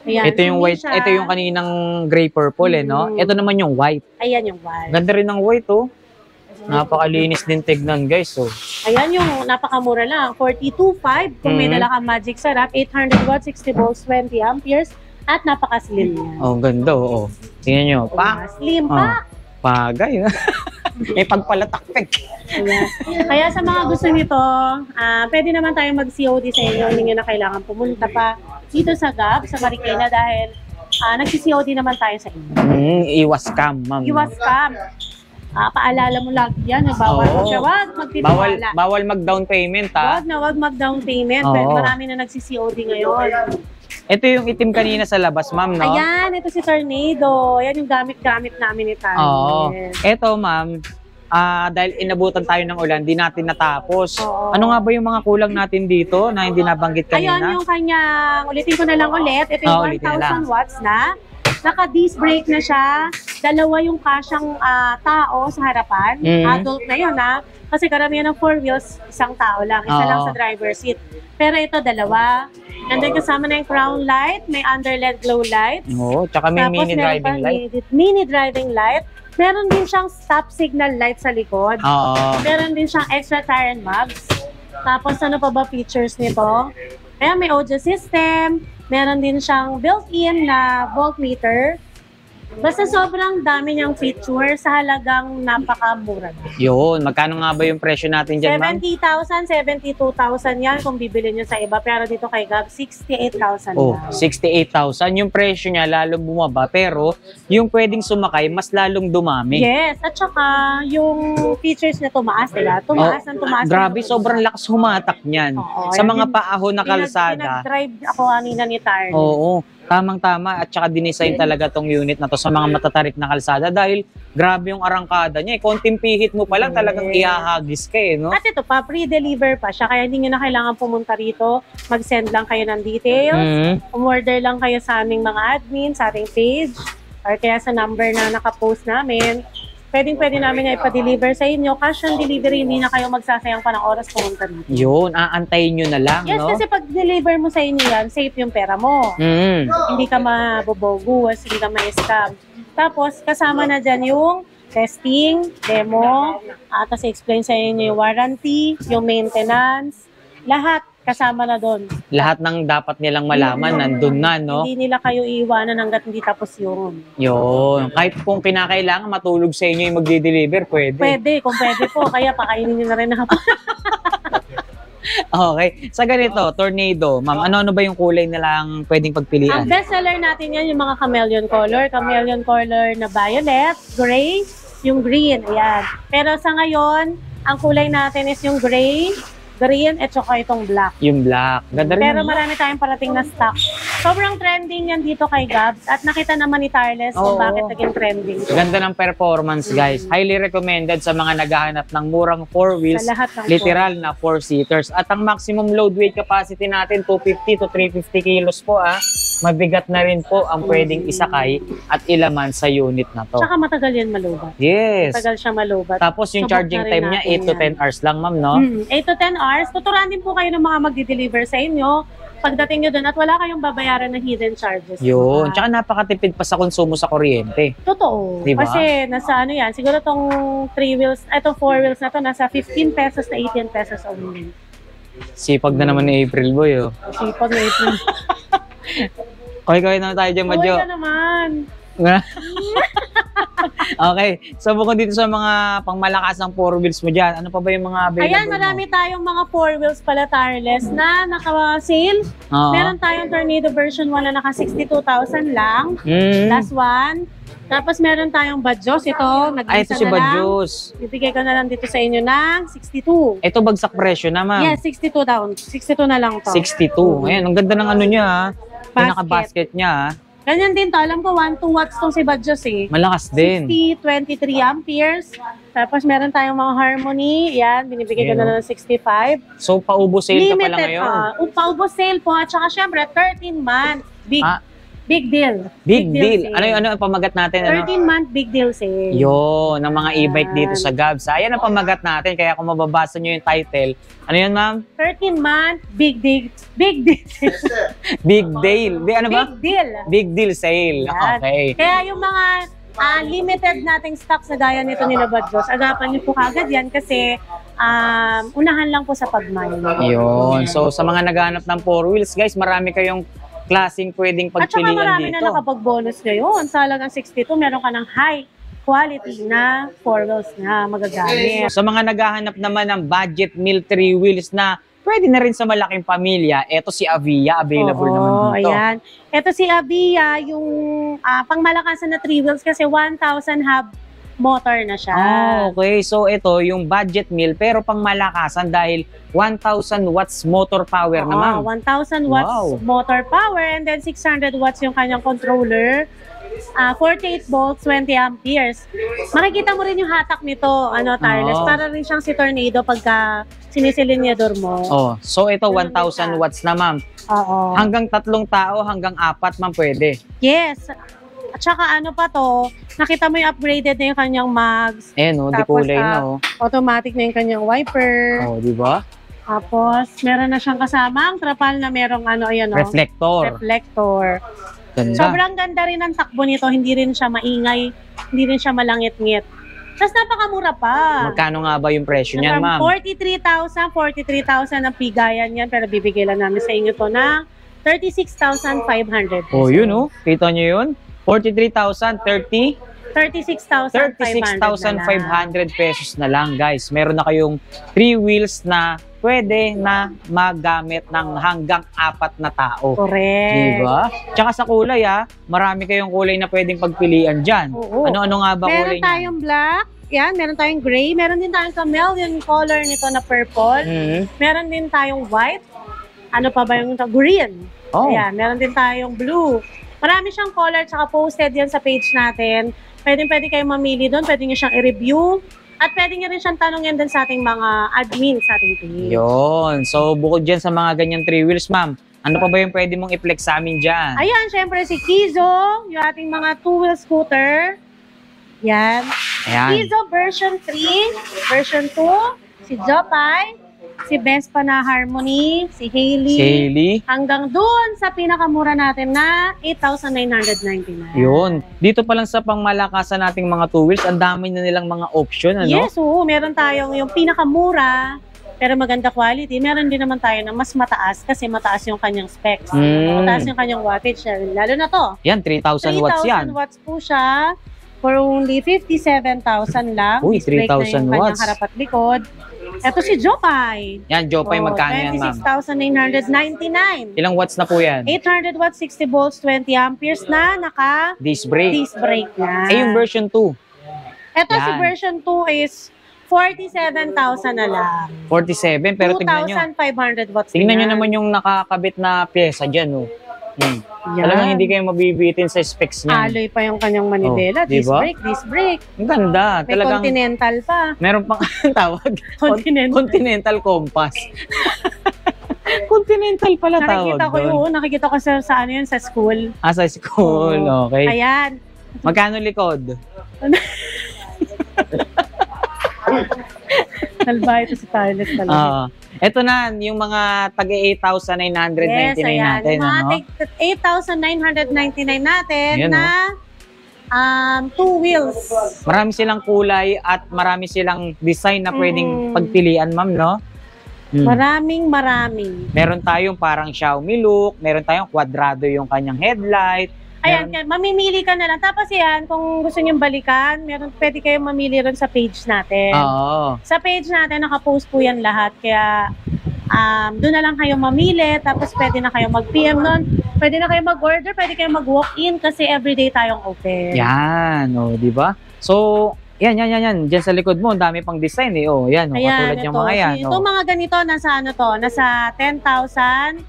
Ayan, Ito yung si white, Misha. ito yung kaninang gray purple, no? Ito naman yung white. Ayan yung white. Ganda rin ng white, oh. Napakalinis din tignan, guys, oh. Ayan yung napakamura lang. 42.5 kung may dala kang magic sarap. 800 watts, 60 volts, 20 amperes. At napaka-slim yan. Oh, ganda, oh. Tingnan nyo, pa. Slim Oh, pa. pagay. May pagpalatakpik. Ayan. Kaya sa mga gusto nito, pwede naman tayo mag-COD sa inyo. Hindi nyo na kailangan pumunta pa dito sa GAP, sa Marikina dahil nag-COD naman tayo sa inyo. Iwas cam, ma'am. Iwas scam. Paalala mo lagi yan. Bawal Oo. siya. Wag magtitiwala. Bawal mag-down payment, ha? Wag mag-down payment. Oo. Marami na nagsi-COD ngayon. Ito yung itim kanina sa labas, ma'am, no? Ayan, ito si Tornado. Yan yung gamit-gamit namin ni Tarles. Oo. Ito, ma'am, dahil inabutan tayo ng ulan, di natin natapos. Oo. Ano nga ba yung mga kulang natin dito na hindi nabanggit kanina? Ayun yung kanyang, ulitin ko na lang ulit. Ito yung Ulitin na lang. 1,000 watts na. Naka-disc brake na siya. Dalawa yung kasyang tao sa harapan. Adult na yun, ha? Kasi karamihan ng 4 wheels, isang tao lang. Isa lang sa driver seat. Pero ito, dalawa. And then kasama na yung crown light, may under-LED glow light. Oo, tsaka may Tapos mini meron driving pang light. Mini driving light. Meron din siyang stop signal light sa likod. Oo. Meron din siyang extra tire and mags. Tapos ano pa ba features nito? Kaya may audio system. Meron din siyang built-in na voltmeter. Basta sobrang dami niyang feature sa halagang napakamura. Yun, magkano nga ba yung presyo natin dyan, ma'am? 70,000, 72,000 yan kung bibili niyo sa iba. Pero dito kay Gab, 68,000 Oh, lang. 68,000. Yung presyo niya lalong bumaba, pero yung pwedeng sumakay, mas lalong dumami. Yes, at saka yung features na tumaas, diba? Tumaas ng tumaas. Grabe, sobrang lakas humatak niyan. Oo, Sa yan mga din. paahon na kalsada. Pinag-drive ako kanina ni Tarn. Oo, tamang-tama. At saka dinesign talaga tong unit na to sa mga matatarik na kalsada dahil grabe yung arangkada niya. Konting pihit mo pa lang talagang ihahagis ka, eh, no? At ito pa, pre-deliver pa siya. Kaya hindi nyo na kailangan pumunta rito. Mag-send lang kayo ng details. Umorder lang kayo sa aming mga admin, sa ating page. Or kaya sa number na nakapost namin. Pwede namin na ipa-deliver sa inyo. Cash on delivery, hindi na kayo magsasayang pa ng oras pumunta dito. Yun, aantayin nyo na lang, Yes, no? kasi pag deliver mo sa inyo yan, safe yung pera mo. Hindi ka mabobogus, hindi ka ma-scam. Tapos, kasama na dyan yung testing, demo, tapos explain sa inyo yung warranty, yung maintenance, lahat kasama na doon. Lahat ng dapat nilang malaman, nandun na, no? Hindi nila kayo iiwanan hanggat hindi tapos yun. Yun. Kahit kung kinakailangan matulog sa inyo yung magde-deliver, pwede. Pwede, kung pwede po. Kaya pakainin nyo na rin ako. Okay. Sa ganito, Tornado, ma'am, ano ba yung kulay nilang pwedeng Ang pagpilian? best seller natin yan, yung mga chameleon color. Chameleon color na violet, gray, yung green. Ayan. Pero sa ngayon, ang kulay natin is yung gray, green, at saka itong black. Yung black. Ganda rin. Pero yun. marami tayong parating na stock. Sobrang trending yan dito kay Gabs. At nakita naman ni Tarles Oo. kung bakit naging trending. Ganda ng performance, guys. Highly recommended sa mga naghahanap ng murang 4 wheels, Sa lahat ng literal na 4-seaters. At ang maximum load weight capacity natin, 250 to 350 kilos po, ah. mabigat na rin po ang pwedeng isakay at ilaman sa unit na to. Tsaka matagal yan malubat. Yes. Matagal siya malubat. Tapos yung Subok charging na rin time niya, 8 to natin 10 hours lang, ma'am, no? 8 to 10 hours. Tuturuan din po kayo ng mga magdi-deliver sa inyo pagdating nyo doon at wala kayong babayaran ng hidden charges. Yun. Tsaka napakatipid pa sa konsumo sa kuryente. Totoo. Diba? Kasi nasa ano yan, siguro tong 3 wheels, itong 4 wheels na to, nasa 15 pesos na 18 pesos only. Sipag na naman ni April Boy, oh. Sipag na ito. Kaway-kaway naman tayo dyan, Madjo. Uy ka naman. Okay. So, bukod dito sa mga pangmalakas ng 4 wheels mo dyan, ano pa ba yung mga available Ayan, marami tayong mga 4 wheels pala tireless na naka-sale. Oo. Meron tayong Tornado version 1 na naka 62,000 lang. Mm. Last one. Tapos meron tayong Bajos. Ito, Ay, ito si Bajos. Bibigay ko na lang dito sa inyo ng 62. Ito bagsak presyo na, ma'am. Yes, 62 down. 62 na lang to. 62. Ayan, ang ganda ng ano niya, ha. Pinaka-basket niya, ha. Ganyan din to. Alam ko, 1-2 watts tong si Bajos eh. Malakas din. 23 amperes. Tapos meron tayong mga Harmony. Yan, binibigay ko na lang ng 65. So, paubo sale ka pala Limited ngayon. paubos sale po. At saka syempre, 13 months. Big deal. Big deal. sale. Ano ang pamagat natin? 13-month big deal sale. Yun, ng mga e-bike dito sa Gabs. Ayan ang pamagat natin. Kaya kung mababasa nyo yung title, ano yun, ma'am? 13-month big deal. Big deal. Big deal. Ano ba? Big deal. Big deal sale. Yan. Okay. Kaya yung mga limited nating stocks na gaya nito ni Bajos, agapan niyo po kagad yan kasi unahan lang po sa pagmamahal. Yun. So, sa mga naghahanap ng 4 wheels, guys, marami kayong klaseng pwedeng At saka pagpilian marami dito. na nakapag-bonus ngayon. Sa halagang 62, meron ka ng high quality na 4 wheels na magagamit. Sa mga naghahanap naman ng budget meal 3 wheels na pwede na rin sa malaking pamilya, eto si Avia, available naman dito. Ayan. Ito si Avia, yung pangmalakasan na 3 wheels kasi 1,000 hub motor na siya. Okay. So, ito yung budget meal pero pang malakasan dahil 1,000 watts motor power naman. 1,000 watts motor power and then 600 watts yung kanyang controller. 48 volts, 20 amperes. Makikita mo rin yung hatak nito, tireless. Para rin siyang si Tornado pagka sinisilinyador mo. So, ito 1,000 watts na, ma'am. Oo. Hanggang 3 tao, hanggang 4, ma'am, pwede. Yes. At saka ano pa to, nakita mo yung upgraded na yung kanyang mags. Di kulay na, Automatic na yung kanyang wiper. Di ba? Tapos, meron na siyang kasamang trapal na merong Reflector. Ganda. Sobrang ganda rin ang takbo nito. Hindi rin siya maingay. Hindi rin siya malangit-ngit. Tapos napakamura pa. Magkano nga ba yung presyo niyan, ma'am? 43,000 ang pigayan yan. Pero bibigay lang namin sa inyo to na 36,500. Yun, Kita nyo yun? 43,000, 36,500 pesos na lang, guys. Meron na kayong 3 wheels na pwede na magamit ng hanggang 4 na tao. Correct. Diba? Tsaka sa kulay, marami kayong kulay na pwedeng pagpilian dyan. Oo. Ano-ano nga ba kulay Meron tayong black. Yan, meron tayong gray. Meron din tayong chameleon color nito na purple. Meron din tayong white. Ano pa ba yung green? Ayan, meron din tayong blue. Marami siyang color tsaka posted yan sa page natin. Pwede kayong mamili doon. Pwede nyo siyang i-review. At pwede nyo rin siyang tanongin din sa ating mga admin sa ating page. Yun. So, bukod dyan sa mga ganyan 3 wheels, ma'am, ano pa ba yung pwede mong i-flex sa amin dyan? Ayan, syempre si Kizo, yung ating mga 2-wheel scooter. Yan. Kizo version 3, version 2, si Jopay, si Vespa na Harmony, si Hailey. Hanggang doon sa pinakamura natin na 8,999. Yun. Dito pa lang sa pangmalakasan nating mga 2 wheels, ang dami na nilang mga option, ano? Yes, meron tayong yung pinakamura, pero maganda quality. Meron din naman tayo na mas mataas kasi mataas yung kanyang specs. Mataas yung kanyang wattage. Lalo na to. Yan, 3,000 watts yan. 3,000 watts po siya for only 57,000 lang. Uy, 3,000 watts. Harap at likod. Ito si Jopay. Yan, Jopay, magkano yan, ma'am? 26,999. Ilang watts na po yan? 800 watts, 60 volts, 20 amperes na disc brake. Disc brake na. Yung version 2? Ito si version 2 is 47,000 na lang. 47, pero tignan nyo. 2,500 watts. Tignan nyo naman yung nakakabit na pyesa dyan, Talagang hindi kayo mabibitin sa specs niya. Alloy pa yung kanyang manibela. Disc brake. Ang ganda. May Continental pa. Meron pang tawag. Continental. Continental compass. Continental pala tawag Nakikita ko doon. yun. Nakikita ko sa ano yun, sa school. Sa school, Oo. okay. Ayan. Magkano likod? Salbahe ito si Tarles talaga. Ito na, yung mga taga 8,999 ayan. natin. Yung mga Ano? 8,999 natin Ayan, na 2 wheels. Marami silang kulay at marami silang design na pwedeng Mm. pagpilian, ma'am, no? Maraming. Meron tayong parang Xiaomi look, meron tayong kwadrado yung kanyang headlight. Ayan, mamimili ka na lang. Tapos yan, kung gusto niyong balikan, pwede kayong mamili ron sa page natin. Oo. Sa page natin, nakapost po yan lahat. Kaya doon na lang kayo mamili. Tapos pwede na kayo mag-PM nun. Pwede na kayo mag-order. Pwede kayo mag-walk-in kasi everyday tayong open. Yan, di ba? So, yan. Diyan sa likod mo, ang dami pang design eh. Yan, katulad yung mga yan. Itong mga ganito, nasa nasa 10,000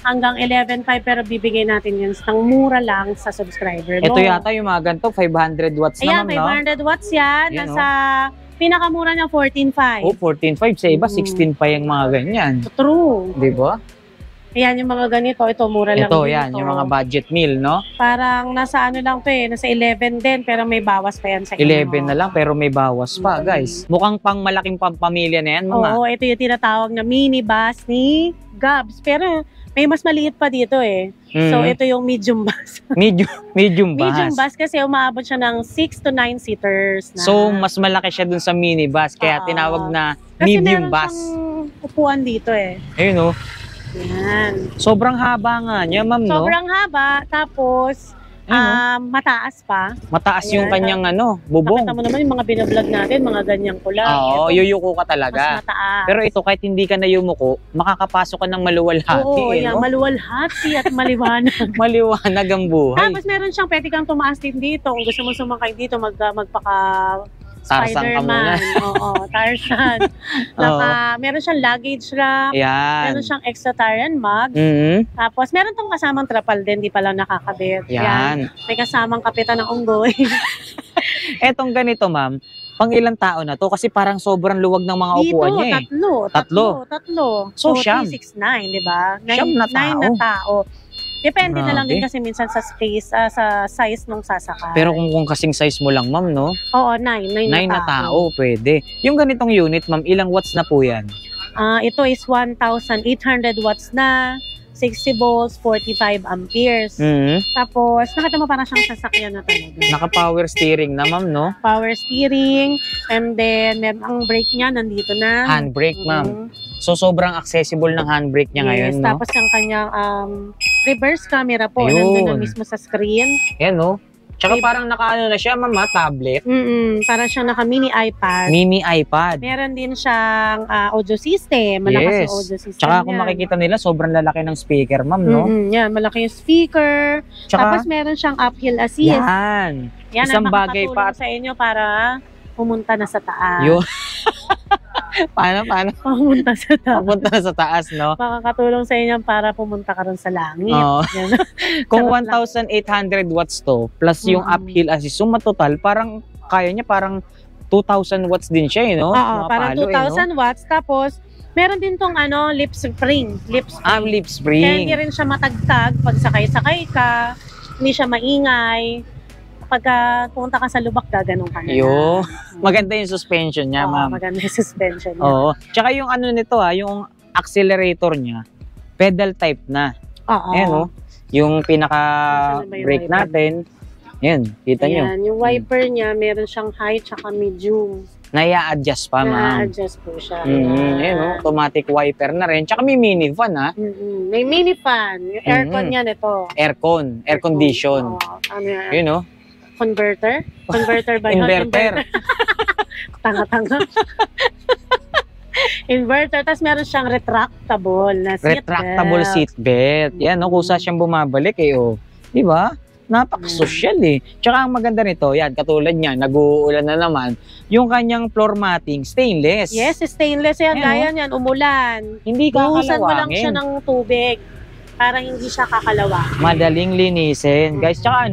hanggang 11,500 pero bibigay natin yun ng mura lang sa subscriber mo. Ito yata yung mga ganito, 500 watts Ayan, na, ma'am, no? 500 watts yan. Yan, Nasa pinakamura niya 14,500. 14.5. Sa iba, 16 pa yung mga ganyan. True. Di ba? Ayan yung mga ganito. Ito, mura lang. Ito, din yan, ito. yung mga budget meal, no? Parang nasa lang to nasa 11 din pero may bawas pa yan sa 11 na lang, pero may bawas pa, Mm. guys. Mukhang pang malaking pampamilya na yan, mama. Oo, ito yung tinatawag na minibus ni Gabs. Pero may mas maliit pa dito eh. So, ito yung medium bus. Medium bus. Medium bus kasi umaabot siya ng 6 to 9 seaters na. So, mas malaki siya dun sa minibus, kaya Oo. tinawag na kasi medium meron bus. siyang upuan dito eh. Ayun, Yan. sobrang haba nga niya, ma'am, no? Sobrang haba, tapos mataas pa. Mataas yung Ayan. kanyang, bubong. Nakita mo naman yung mga binablog natin, mga ganyang kulay. Oo, Ito, yuyuko ka mas talaga. mataas. Pero ito, kahit hindi ka na yumuko, makakapasok ka ng maluwalhati, Oo, yan, maluwalhati at maliwanag. Maliwanag ang buhay. Tapos meron siyang, pwede kang tumaas din dito. Kung gusto mo sumakay dito, magpaka Tarzan ka muna. Spider-Man. Oo, Tarzan. Meron siyang luggage rack. Yan. Meron siyang extra tire and mug. Tapos meron tong kasamang trapal din, di pala nakakabit. Yan. May kasamang kapitan ng unggoy. Etong ganito, ma'am, pang ilang tao na to? Kasi parang sobrang luwag ng mga upuan niya eh. Tatlo. So, siyam. 3, 6, 9, di ba? Siyam na tao. 9 na tao. Depende na lang Grabe. din kasi minsan sa space, sa size ng sasakay. Pero kung kasing size mo lang, ma'am, no? Oo, 9 9 na tao, pwede. Yung ganitong unit, ma'am, ilang watts na po yan? Ito is 1,800 watts na, 60 volts, 45 amperes. Tapos, nakita mo parang siyang sasakyan na talaga. Naka-power steering na, ma'am, no? Power steering, and then ang brake niya nandito na. Handbrake, ma'am. So, sobrang accessible ng handbrake niya ngayon, no? Tapos ang kanyang reverse camera po, Ayun. nandun na mismo sa screen. Yan, no? Tsaka parang nakaano na siya, ma'am, tablet. Parang siyang naka-mini iPad. Mini iPad. Meron din siyang audio system. Malakas yung audio system. Tsaka kung makikita nila, sobrang lalaki ng speaker, ma'am, no? Yan, malaki yung speaker. Tsaka, Tapos meron siyang uphill assist. yan. Yan Isang ang bagay pa. makakatulong sa inyo para pumunta na sa taas. Yun. Paano? Pumunta sa taas. Papunta na sa taas, no? Makakatulong sa inyo para pumunta ka rin sa langit. Oo. Yan. Kung Sarap 1,800 watts to, plus yung uphill assist, suma total, parang kaya niya parang 2,000 watts din siya, no? Oo, Mga parang palo, 2,000 watts. Tapos, meron din tong lip spring. Lip spring. Lip Kaya spring. hindi rin siya matagtag pag sakay-sakay ka. Hindi siya maingay. Pagka pumunta ka sa lubak, gaganong ka na. Yo, maganda yung suspension niya, Oo, ma'am. maganda yung suspension niya. Oo. Tsaka yung nito, yung accelerator niya, pedal type na. Oo. Ayan, oh. Yung Nasaan ba yung brake wiper? natin. Yan, kita nyo. Ayan, yung wiper niya, meron siyang high tsaka medium. Naya-adjust pa, ma'am. Na-adjust po siya. Ayan, oh. Automatic wiper na rin. Tsaka may mini fan, ha? May mini fan. Yung aircon niya nito. Aircon. Air condition. Oo. Ano yan? Yun, oh. Converter? Converter ba yun? Inverter. Tanga-tanga. Inverter. Tapos meron siyang retractable na seatbelt. Retractable seatbelt. Yan, no? Kusa siyang bumabalik, eh, oh. Di ba? Napaka-social, eh. Tsaka ang maganda nito, yan, katulad niya, nag-uulan na naman, yung kanyang floor matting, stainless. Yes, stainless yan. Ayan, Gaya niyan, umulan. Hindi Buhusan mo lang siya kakalawangin. ng tubig para hindi siya kakalawangin. Madaling linisin. Guys, tsaka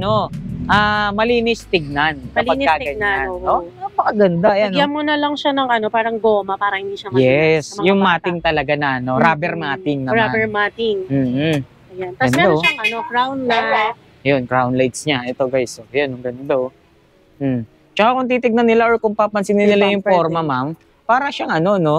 malinis tignan. kapag Malinis kaganyan, tignan, no? oo. Napakaganda. Ayan, Lagyan mo na lang siya ng ano, parang goma para hindi siya matigas. Yes, sa mga yung bata. matting talaga na, no? Rubber matting naman. Rubber matting. Ayan. Tapos Ganda, meron oh. siyang ano, crown light. Yun, crown lights niya. Ito guys, so, yan, ang ganda, oh. Tsaka kung titignan nila or kung papansin nila yung forma, ma'am, para siyang ano, no?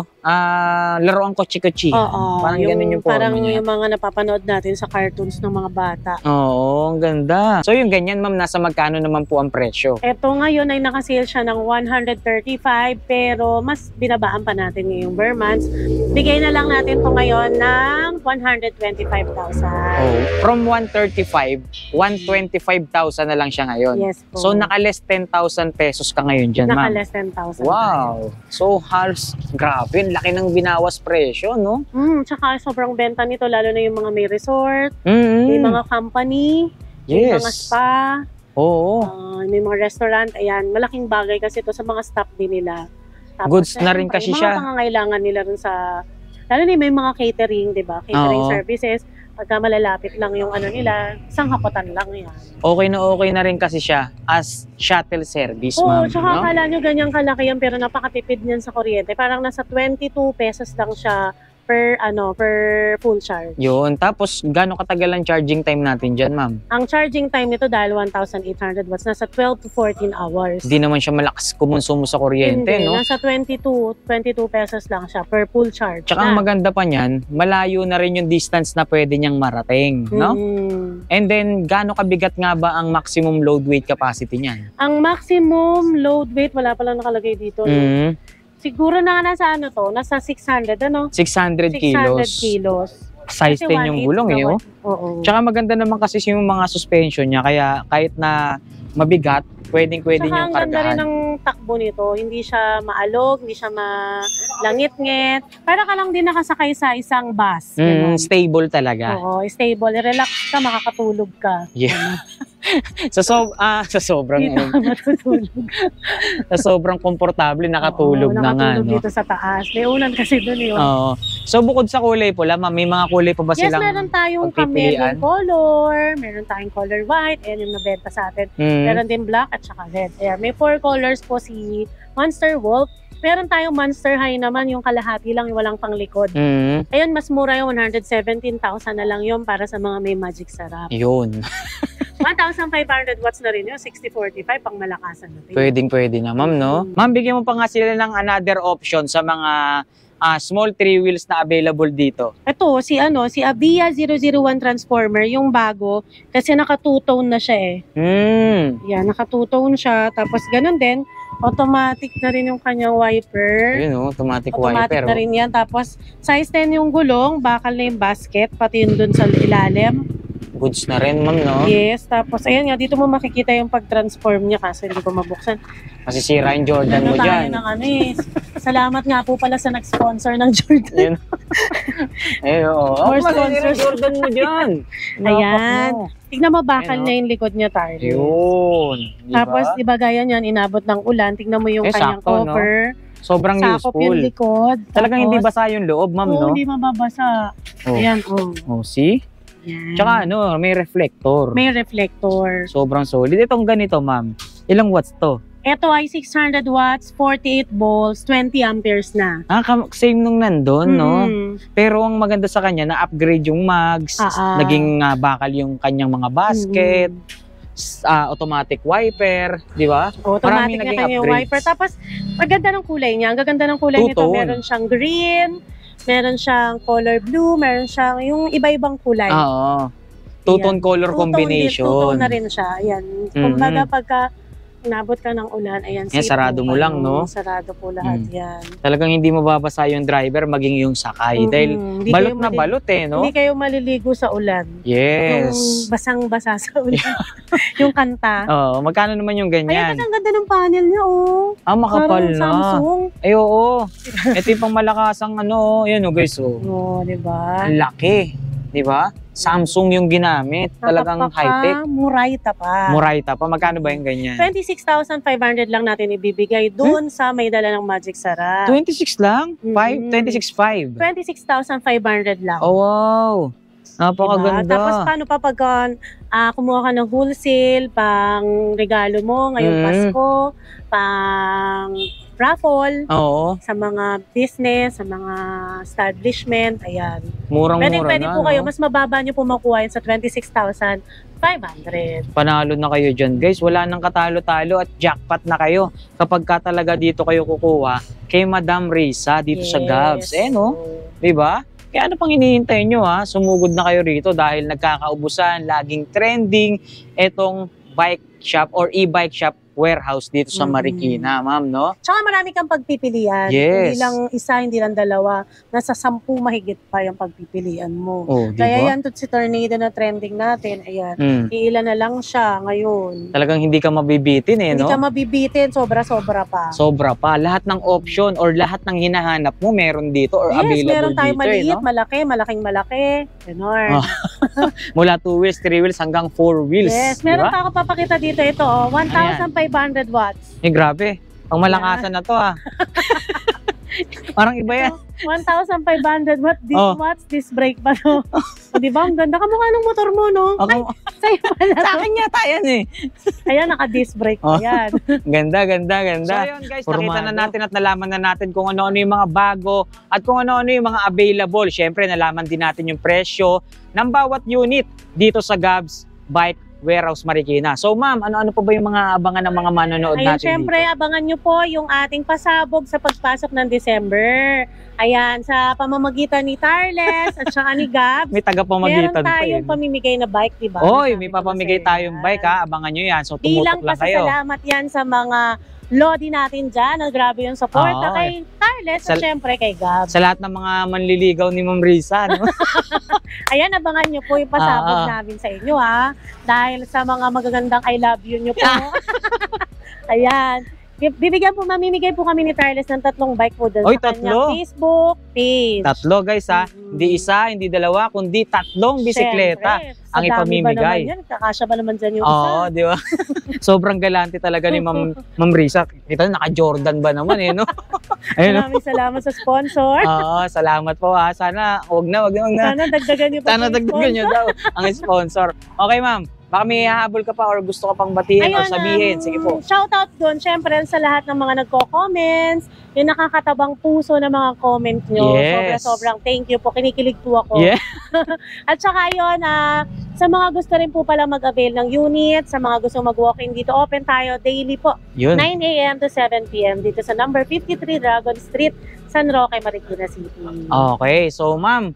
Laruan kotse-kotse. Oo. Parang ganun yung forma parang niya. yung mga napapanood natin sa cartoons ng mga bata. Oo, ang ganda. So yung ganyan, ma'am, nasa magkano naman po ang presyo? Ito ngayon ay nakasale siya ng 135 pero mas binabaan pa natin ngayong Vermans. Bigay na lang natin to ngayon ng 125,000. Oh, from 135, 125,000 na lang siya ngayon. Yes po. So naka-less 10,000 pesos ka ngayon dyan, ma'am. Naka-less 10,000. Wow. So halos, grabe, laki ng binawas presyo, no? Tsaka sobrang benta nito lalo na yung mga may resort, may mga company, may mga Yes. spa, Oo. may mga restaurant. Ayan, malaking bagay kasi ito sa mga staff din nila. Goods na rin kasi siya. Mga pangangailangan nila rin sa, lalo na may mga catering, di ba? Catering Oo. services. Pagka malalapit lang yung ano nila, isang haputan lang yan. Okay na rin kasi siya as shuttle service, Oo, ma'am. tsaka No? akala nyo ganyang kalaki yan pero napakatipid niyan sa kuryente. Parang nasa 22 pesos lang siya per full charge. Yun. Tapos, gano'ng katagal ang charging time natin dyan, ma'am? Ang charging time nito dahil 1,800 watts, nasa 12 to 14 hours. Hindi naman siya malakas kumonsumo sa kuryente, Hindi, no? nasa 22 pesos lang siya per full charge. Tsaka ang maganda pa niyan, malayo na rin yung distance na pwede niyang marating, no? And then, gaano kabigat nga ba ang maximum load weight capacity niyan? Ang maximum load weight, wala palang nakalagay dito. No? Siguro na nasa ano to, nasa 600, ano? 600 600 kilos. kilos. Size Kasi 10 yung 1/8 gulong, eh, na oh. Oo. Tsaka maganda naman kasi yung mga suspension niya, kaya kahit na mabigat, pwedeng Tsaka niyong ang ganda rin kargahan. ng takbo nito. Hindi siya maalog, hindi siya malangit-ngit. Para ka lang din nakasakay sa isang bus. Ganun. Stable talaga. Oo, stable. Relax ka, makakatulog ka. Yeah. sa sobrang Dito ka matutulog. sa sobrang komportable nakatulog Oo, na nga, nakatulog no? dito sa taas. May unan kasi doon yun. Oo. So bukod sa kulay pula, ma'am, may mga kulay pa ba Yes, silang meron tayong pagpipilian? chameleon color, meron tayong color white, and yung nabenta sa atin. Meron din black at saka red. Ayan, may 4 colors po si Monster Wolf. Meron tayong Monster High naman, yung kalahati lang, yung walang panglikod. Ayun, mas mura yung 117,000 na lang yun para sa mga may magic sarap. Yun. 1,500 watts na rin yun, 6045 pang malakasan natin. Pwede na, ma'am, no? Ma'am, bigyan mo pa nga sila ng another option sa mga small 3 wheels na available dito. Ito, si Avia 001 Transformer, yung bago, kasi naka two-tone na siya eh. Yan, naka two-tone siya. Tapos ganun din, automatic na rin yung kanyang wiper. Yun, automatic Automatic wiper. na rin yan. Tapos, size 10 yung gulong, bakal na yung basket, pati yun dun sa ilalim. Goods na rin, ma'am, no? Yes, tapos ayan nga, dito mo makikita yung pag-transform niya kasi hindi ko mabuksan. Masisira yung Jordan mo tayo dyan. ng ano eh. Salamat nga po pala sa nag-sponsor ng Jordan. Yun. Oo. More Masisira sponsors. yung Jordan mo dyan. Ayan. Tignan mo, bakal Ayun, na yung likod niya, Tarly. Yun. Diba? Tapos, iba gaya niyan, inabot ng ulan. Tignan mo yung kanyang sakto, no? cover. Sobrang Sakop yung useful. likod. Talagang hindi Tapos, basa yung loob, ma'am, oo, no? hindi mababasa. Oh. Ayan, See? Yan. Tsaka may reflector. May reflector. Sobrang solid. Itong ganito, ma'am. Ilang watts to? Ito ay 600 watts, 48 volts, 20 amperes na. Same nung nandun, no? Mm. Pero ang maganda sa kanya, na-upgrade yung mags, naging bakal yung kanyang mga basket, automatic wiper, di ba? Automatic na naging kanyang upgrades. wiper. Tapos, maganda ng kulay niya. Ang gaganda ng kulay nito, Two-tone. meron siyang green, meron siyang color blue, meron siyang yung iba-ibang kulay. Oo. Two-tone color combination. Two-tone na rin siya. Ayan. Kumbaga, pagka nabot ka ng ulan, ayan, Yan, sarado mo lang, no? Sarado po lahat yan. Talagang hindi mababasa yung driver, maging yung sakay. Dahil Hindi balot kayo na balot eh, no? Hindi kayo maliligo sa ulan. Yes. Yung basang-basa sa ulan. Yung kanta. Oo, magkano naman yung Ayan, ganyan? kasi ang ganda ng panel niya, oh. Makapal Parang na. Samsung. Ay, oo. Ito yung pang malakasang yan guys, Oo, diba? Ang laki, di ba? Samsung yung ginamit. Talagang high-tech. Murayta pa. Murayta pa. Magkano ba yung ganyan? 26,500 lang natin ibibigay doon sa may dala ng Magic Sarap. 26 lang? 26.5? 26,500 lang. Oh, wow. Napakaganda. Tapos paano pa pag kumuha ka ng wholesale, pang regalo mo ngayong Pasko, pang raffle, Oo. sa mga business, sa mga establishment, ayan. Murang-mura Pwede na, po kayo, no? mas mababa nyo po makuha yun sa 26,500. Panalo na kayo dyan, guys. Wala nang katalo-talo at jackpot na kayo kapag ka talaga dito kayo kukuha kay Madam Risa dito sa Gabs. No? Diba? Kaya ano pang hinihintay nyo, ha? Sumugod na kayo rito dahil nagkakaubusan, laging trending etong bike shop or e-bike shop warehouse dito sa Marikina, ma'am, no? Tsaka marami kang pagpipilian. Yes. Hindi lang isa, hindi lang dalawa. Nasa 10 mahigit pa yung pagpipilian mo. Oh, diba? Kaya yan, si Tornado na trending natin, ayan. Iilan na lang siya ngayon. Talagang hindi ka mabibitin, Hindi no? ka mabibitin, sobra-sobra pa. Sobra pa. Lahat ng option or lahat ng hinahanap mo meron dito or Yes, available meron tayong dito, maliit, no? malaki, malaking-malaki. Ganon. Mula 2 wheels, 3 wheels hanggang 4 wheels. Yes, meron diba? pa ako papakita dito. Ito, 1,500 watts. Grabe. Pang malakasan na to, ha? Parang iba yan. 1,500 Oh. watts, disc brake pa, no? O, diba? Ang ganda. Kamukha ng motor mo, no? Ay, sa'yo pala Sa to. akin yata yan, eh. Ayan, naka-disc brake pa yan. Ganda. So yun guys, nakita na natin at nalaman na natin kung ano-ano yung mga bago at kung ano-ano yung mga available. Siyempre, nalaman din natin yung presyo ng bawat unit dito sa Gabs Bike Warehouse Marikina. So ma'am, ano-ano po ba yung mga abangan ng mga manonood Ayun, natin syempre, dito? abangan nyo po yung ating pasabog sa pagpasok ng December. Ayan, sa pamamagitan ni Tarles at saka ni Gabs. May tagapamagitan Meron pa, eh. tayong pamimigay na bike, diba? Oy, Sabi may ko papamigay sa'yo tayong yan. bike, ha? Abangan nyo yan. So Bilang tumutok lang kayo. pasasalamat yan sa mga lodi natin dyan. Grabe yung support Oo, kay Tarles at syempre kay Gabs. Sa lahat ng mga manliligaw ni Ma'am Risa, no? Ayan, abangan nyo po yung pasabog namin sa inyo, ha? Dahil sa mga magagandang I love you nyo po. Ayan. Mamimigay po kami ni Tarles ng 3 bike po doon Oy, sa kanyang 3? Facebook page. 3 guys, ha? Hindi isa, hindi dalawa, kundi 3 bisikleta Siyempre, ang sa dami ba ipamimigay. naman yan? Kakasya ba naman dyan yung Oo, isa? di ba? Sobrang galante talaga ni Ma'am Risa. Kita naka-Jordan ba naman, eh, no? Ayun, no? Maraming salamat sa sponsor. Oo, salamat po, ha? Sana, wag na. Sana dagdagan niyo pa Sana po yung dagdagan nyo sponsor. daw ang sponsor. Okay, ma'am. Baka may hahabol ka pa or gusto ka pang batiin or sabihin. Sige po. Shoutout doon, syempre sa lahat ng mga nagko-comments, yung nakakatabang puso na mga comment nyo. Yes. Sobrang thank you po. Kinikilig po ako. Yeah. At saka yun, sa mga gusto rin po pala mag-avail ng unit, sa mga gusto mag-walk-in dito, open tayo daily po. Yun. 9 a.m. to 7 p.m. dito sa number 53 Dragon Street, San Roque, Marikina City. Okay, so ma'am,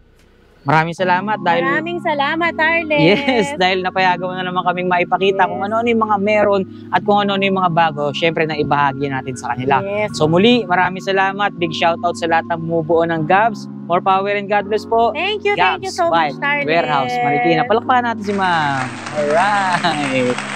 maraming salamat dahil Maraming salamat, Tarles. yes, dahil napayagan mo na naman kaming maipakita kung ano-ano yung mga meron at kung ano-ano yung mga bago, syempre na ibahagi natin sa kanila. Yes. So muli, maraming salamat. Big shoutout sa lahat ng bumubuo ng Gabs. More power and God bless po. Thank you Gabs so much, Bike Tarles. Warehouse Marikina. Palakpakan natin si ma'am. Alright.